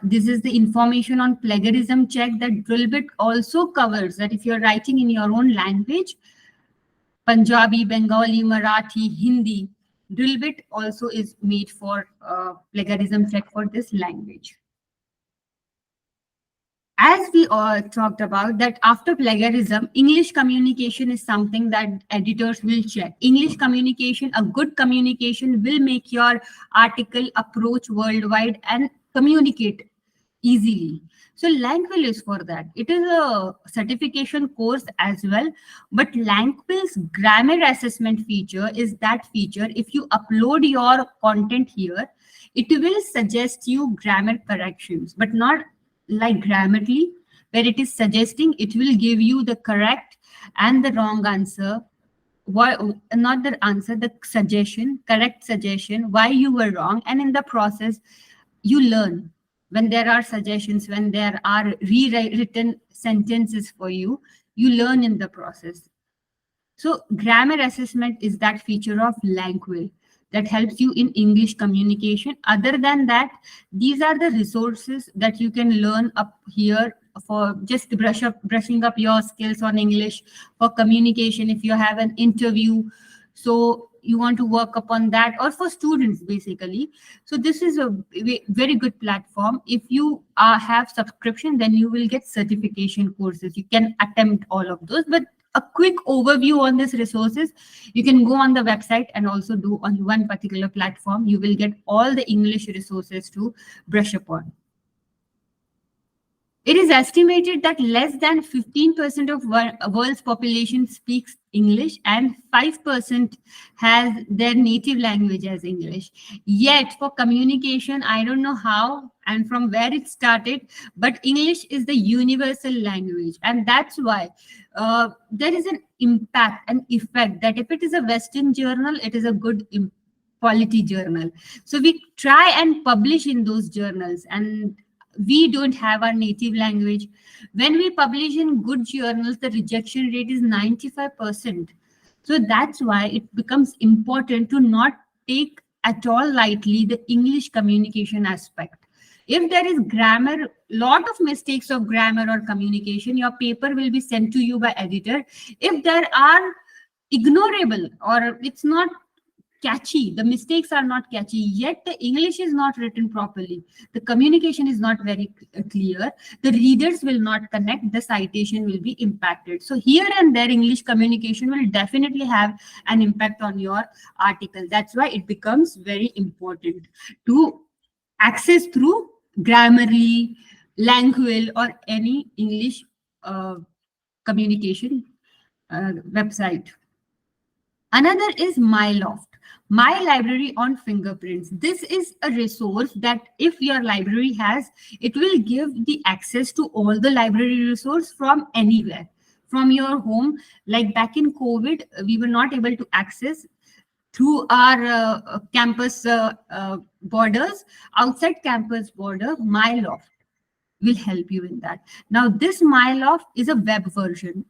This is the information on plagiarism check that Drillbit also covers, that if you're writing in your own language, Punjabi, Bengali, Marathi, Hindi, Drillbit also is made for plagiarism check for this language. As we all talked about, that after plagiarism, English communication is something that editors will check. English communication, a good communication will make your article approach worldwide and communicate easily. So Langquill is for that. It is a certification course as well, but Langquill's grammar assessment feature is that feature. If you upload your content here, it will suggest you grammar corrections, but not like Grammarly. where it is suggesting, it will give you the correct and the wrong answer. Why not the answer, the suggestion, correct suggestion, why you were wrong. And in the process, you learn. When there are suggestions, when there are rewritten sentences for you, you learn in the process. So grammar assessment is that feature of Langquill that helps you in English communication. Other than that, these are the resources that you can learn up here for just brushing up your skills on English, for communication if you have an interview. So you want to work upon that, or for students basically. So this is a very good platform. If you have subscription, then you will get certification courses. You can attempt all of those, but a quick overview on these resources, you can go on the website and also do on one particular platform. You will get all the English resources to brush upon. It is estimated that less than 15% of world's population speaks English and 5% has their native language as English. Yet for communication, I don't know how and from where it started, but English is the universal language. And that's why there is an impact, an effect that if it is a Western journal, it is a good quality journal. So we try and publish in those journals, and we don't have our native language. When we publish in good journals, the rejection rate is 95%. So that's why it becomes important to not take at all lightly the English communication aspect. If there is grammar, lot of mistakes of grammar or communication, your paper will be sent to you by editor. If there are ignorable or it's not catchy, the mistakes are not catchy, yet the English is not written properly, the communication is not very clear, the readers will not connect, the citation will be impacted. So here and there, English communication will definitely have an impact on your article. That's why it becomes very important to access through Grammarly, Langquill, or any English communication website. Another is MyLoft, My Library on Fingerprints. This is a resource that if your library has, it will give the access to all the library resource from anywhere, from your home. Like back in COVID, we were not able to access through our campus borders. Outside campus border, MyLoft will help you in that. Now, this MyLoft is a web version.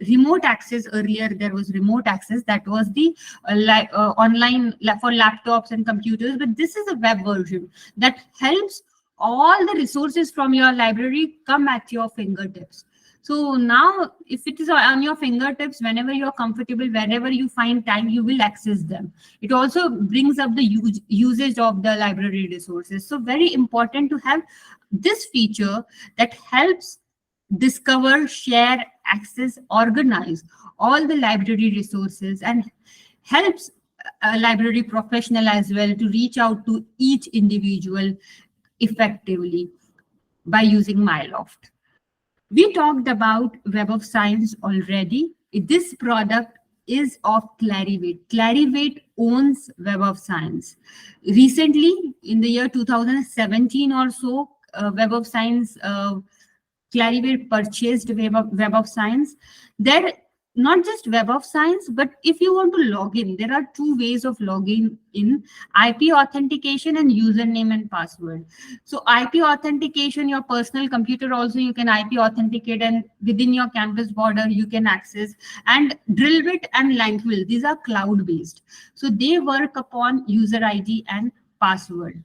Remote access, earlier there was remote access, that was the online for laptops and computers, but this is a web version that helps all the resources from your library come at your fingertips. So now, if it is on your fingertips, whenever you're comfortable, whenever you find time, you will access them. It also brings up the usage of the library resources. So very important to have this feature that helps discover, share, access, organize all the library resources, and helps a library professional as well to reach out to each individual effectively by using MyLoft. We talked about Web of Science already. This product is of Clarivate. Clarivate owns Web of Science. Recently, in the year 2017 or so, Web of Science, Clarivate purchased Web of Science. There, not just Web of Science, but if you want to log in, there are two ways of logging in: IP authentication and username and password. So IP authentication, your personal computer also you can IP authenticate, and within your campus border you can access. And Drillbit and Langquill, these are cloud-based. So they work upon user ID and password.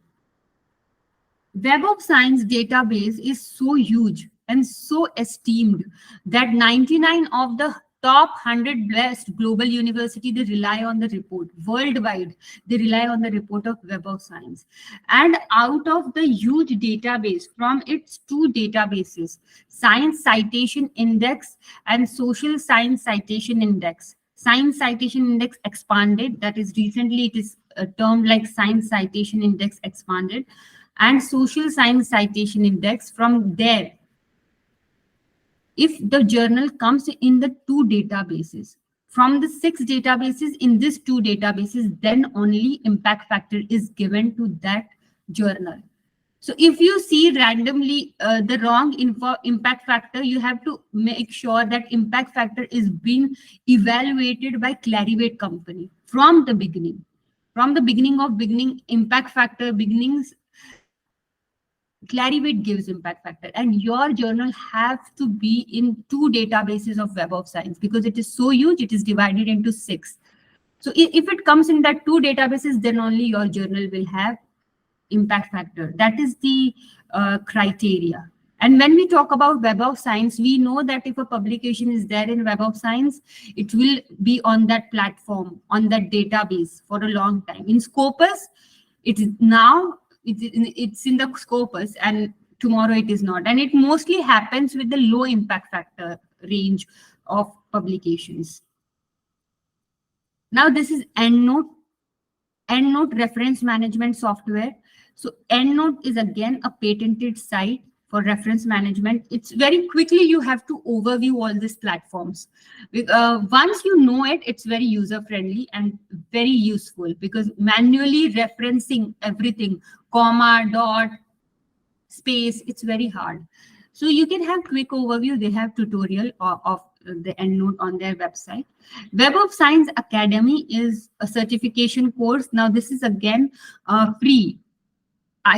Web of Science database is so huge and so esteemed that 99 of the top 100 best global university, they rely on the report. Worldwide, they rely on the report of Web of Science. And out of the huge database, from its two databases, Science Citation Index and Social Science Citation Index, Science Citation Index expanded, that is recently it is termed like Science Citation Index expanded, and Social Science Citation Index. From there, if the journal comes in the two databases, from the 6 databases in these 2 databases, then only impact factor is given to that journal. So if you see randomly the wrong impact factor, you have to make sure that impact factor is being evaluated by Clarivate company from the beginning. From the beginning, impact factor beginnings, Clarivate gives impact factor, and your journal has to be in 2 databases of Web of Science because it is so huge, it is divided into 6. So if it comes in that 2 databases, then only your journal will have impact factor. That is the criteria. And when we talk about Web of Science, we know that if a publication is there in Web of Science, it will be on that platform, on that database for a long time. In Scopus, it is now, it's in the Scopus, and tomorrow it is not. And it mostly happens with the low impact factor range of publications. Now this is EndNote reference management software. So EndNote is again a patented site for reference management. It's very quickly, you have to overview all these platforms. Once you know it, it's very user friendly and very useful because manually referencing everything, comma, dot, space, it's very hard. So you can have quick overview. They have tutorial of the EndNote on their website. Web of Science Academy is a certification course. Now this is again free.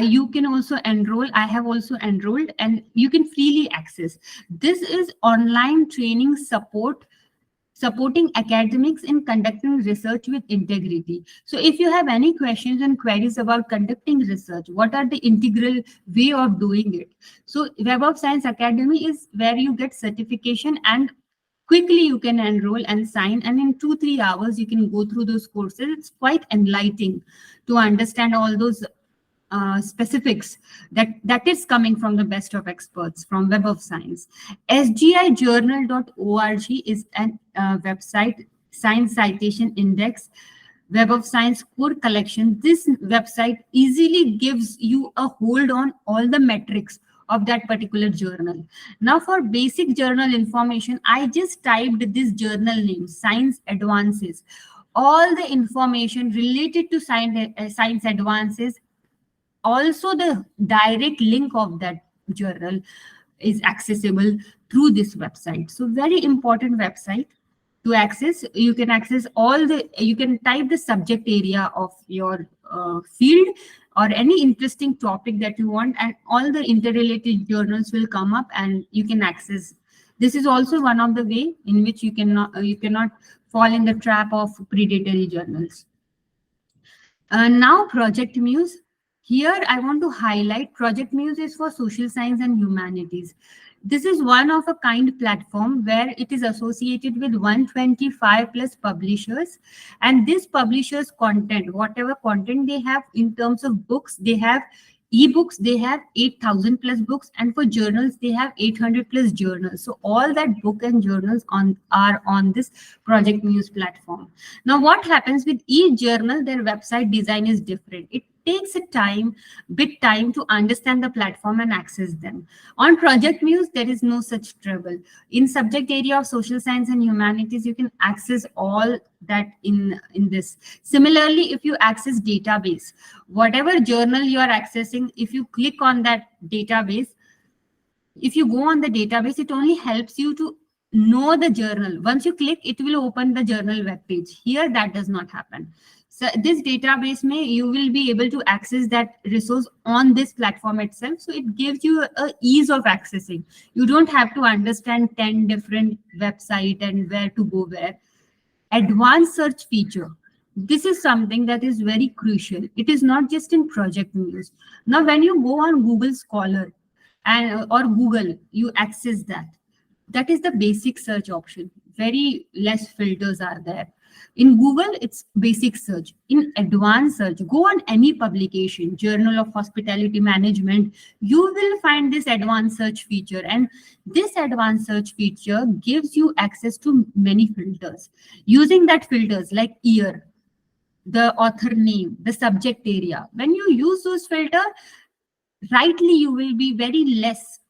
You can also enroll. I have also enrolled, and you can freely access. This is online training supporting academics in conducting research with integrity. So if you have any questions and queries about conducting research, what are the integral way of doing it? So Web of Science Academy is where you get certification, and quickly you can enroll and sign, and in 2-3 hours you can go through those courses. It's quite enlightening to understand all those specifics that is coming from the best of experts from Web of Science. sgijournal.org is an website, Science Citation Index, Web of Science core collection. This website easily gives you a hold on all the metrics of that particular journal. Now for basic journal information, I just typed this journal name, Science Advances. All the information related to Science Advances, also the direct link of that journal is accessible through this website. So very important website to access. You can access all the, you can type the subject area of your field or any interesting topic that you want, and all the interrelated journals will come up and you can access. This is also one of the way in which you cannot fall in the trap of predatory journals. Now Project Muse. Here, I want to highlight Project Muse is for social science and humanities. This is one of a kind platform where it is associated with 125 plus publishers, and this publishers content, whatever content they have in terms of books, they have ebooks, they have 8,000 plus books, and for journals they have 800 plus journals. So all that book and journals are on this Project Muse platform. Now what happens with each journal, their website design is different. It takes a bit time to understand the platform and access them. On Project Muse, there is no such trouble. In subject area of social science and humanities, you can access all that in this. Similarly, if you access database, whatever journal you are accessing, if you click on that database, if you go on the database, it only helps you to know the journal. Once you click, it will open the journal web page. Here, that does not happen. So this database you will be able to access that resource on this platform itself. So it gives you a ease of accessing. You don't have to understand 10 different websites and where to go where. Advanced search feature. This is something that is very crucial. It is not just in Project Muse. Now, when you go on Google Scholar or Google, you access that. That is the basic search option. Very less filters are there. In Google, it's basic search. In advanced search, go on any publication, Journal of Hospitality Management, you will find this advanced search feature. And this advanced search feature gives you access to many filters. Using that filters like year, the author name, the subject area. When you use those filters, rightly, you will be very less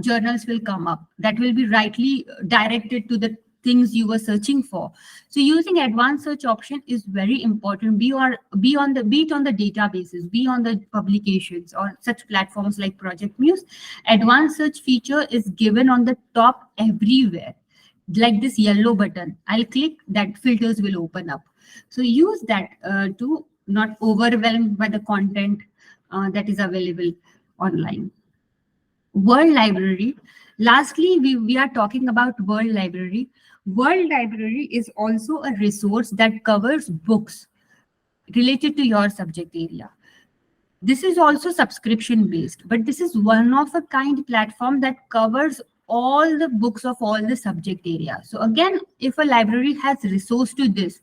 journals will come up that will be rightly directed to the things you were searching for. So using advanced search option is very important. Be it on the databases, be on the publications or such platforms like Project Muse. Advanced search feature is given on the top everywhere, like this yellow button. I'll click that, filters will open up. So use that to not overwhelmed by the content that is available online. World Library. Lastly, we are talking about World Library. World Library is also a resource that covers books related to your subject area. This is also subscription based, but this is one of a kind platform that covers all the books of all the subject areas. So again, if a library has resource to this,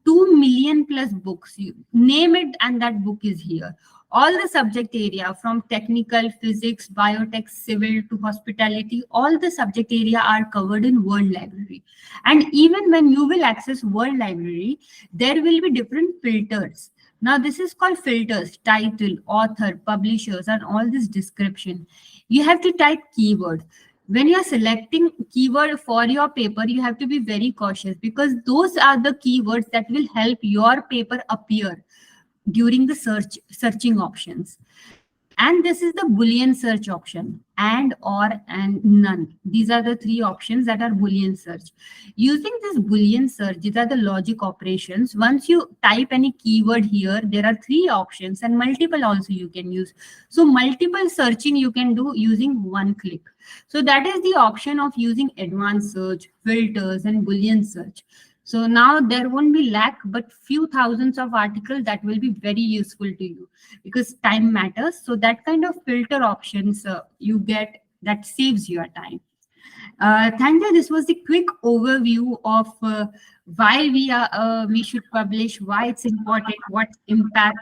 2 million plus books, you name it and that book is here. All the subject area from technical, physics, biotech, civil to hospitality, all the subject area are covered in World Library. And even when you will access World Library, there will be different filters. Now this is called filters: title, author, publishers, and all this description. You have to type keyword. When you're selecting keyword for your paper, you have to be very cautious, because those are the keywords that will help your paper appear during the searching options. And this is the Boolean search option: and, or, and none. These are the three options that are Boolean search. Using this Boolean search, these are the logic operations. Once you type any keyword here, there are three options, and multiple also you can use. So multiple searching you can do using one click. So that is the option of using advanced search, filters, and Boolean search. So now there won't be lack, but few thousands of articles that will be very useful to you, because time matters. So that kind of filter options you get, that saves your time. Thank you. This was the quick overview of why we should publish, why it's important, what impact,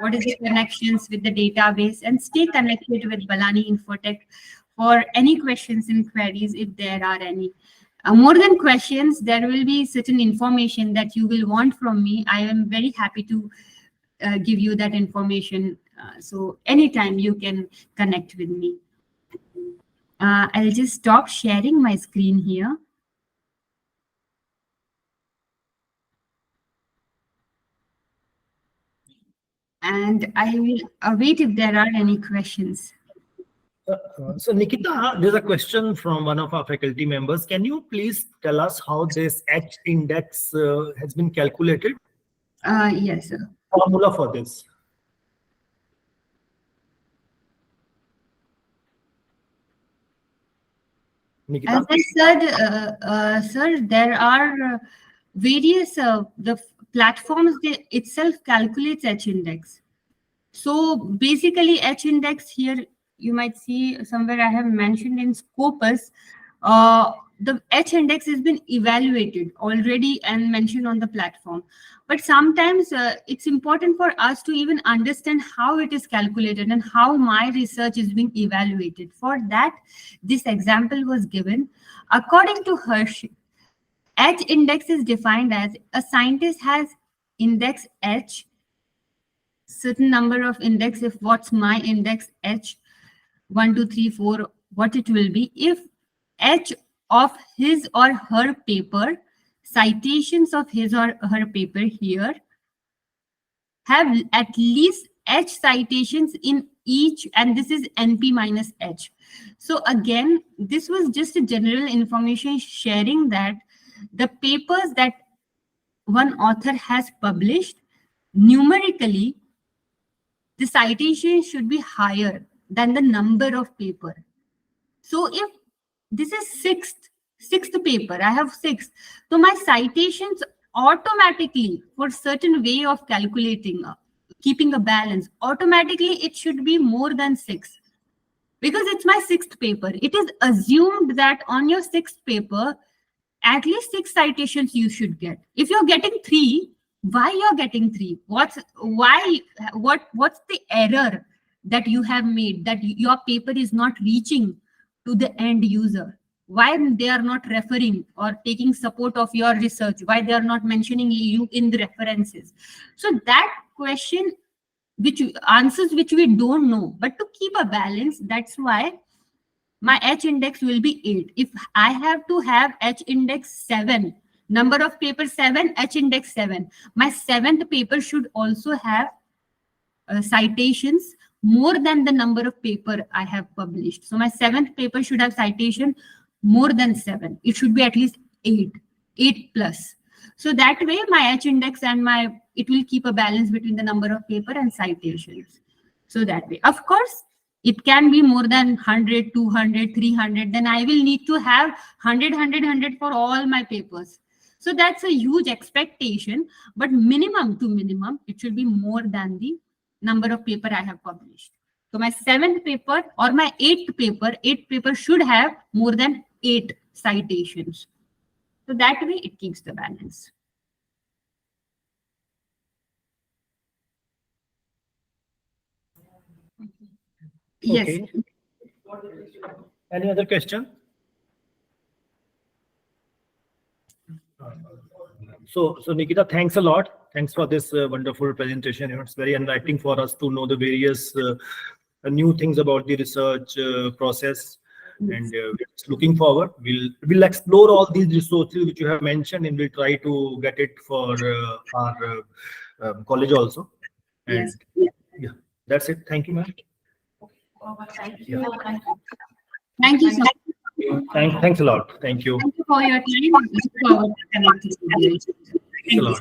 what is the connections with the database, and stay connected with Balani Infotech for any questions and queries if there are any. More than questions, there will be certain information that you will want from me. I am very happy to give you that information. So anytime you can connect with me. I'll just stop sharing my screen here. And I will await if there are any questions. So Nikita, there's a question from one of our faculty members. Can you please tell us how this H index has been calculated? Yes, sir. Formula for this. Nikita? As I said, sir, there are various the platforms itself calculates H index. So basically, H index here, you might see somewhere I have mentioned in Scopus, the H index has been evaluated already and mentioned on the platform. But sometimes it's important for us to even understand how it is calculated and how my research is being evaluated. For that, this example was given. According to Hershey, H index is defined as a scientist has index H, certain number of index. If what's my index H, 1 2 3 4, what it will be if H of his or her paper, citations of his or her paper here have at least H citations in each, and this is NP minus H. So again, this was just a general information sharing that the papers that one author has published, numerically the citation should be higher than the number of paper. So if this is sixth paper, I have 6, so my citations automatically, for certain way of calculating, keeping a balance, automatically it should be more than 6, because it's my 6th paper. It is assumed that on your 6th paper, at least 6 citations you should get. If you're getting 3, why you're getting 3? What's the error that you have made, that your paper is not reaching to the end user? Why they are not referring or taking support of your research? Why they are not mentioning you in the references? So that question, which answers which we don't know, but to keep a balance, that's why my H index will be 8. If I have to have H index 7, number of paper 7, H index 7, my 7th paper should also have citations more than the number of paper I have published. So my 7th paper should have citation more than 7. It should be at least 8 plus. So that way my H index and it will keep a balance between the number of paper and citations. So that way, of course, it can be more than 100, 200, 300. Then I will need to have 100, 100, 100 for all my papers. So that's a huge expectation, but minimum to minimum, it should be more than the number of paper I have published. So my 7th paper or my 8th paper should have more than 8 citations. So that way it keeps the balance. Yes. Okay. Any other question? So Nikita, thanks a lot. Thanks for this wonderful presentation. It's very enlightening for us to know the various new things about the research process. And we're looking forward. We'll explore all these resources which you have mentioned, and we'll try to get it for our college also. And yeah, that's it. Thank you, ma'am. Thank you. Thank you so much. Thanks a lot. Thank you. Thank you for your time. Thanks a lot.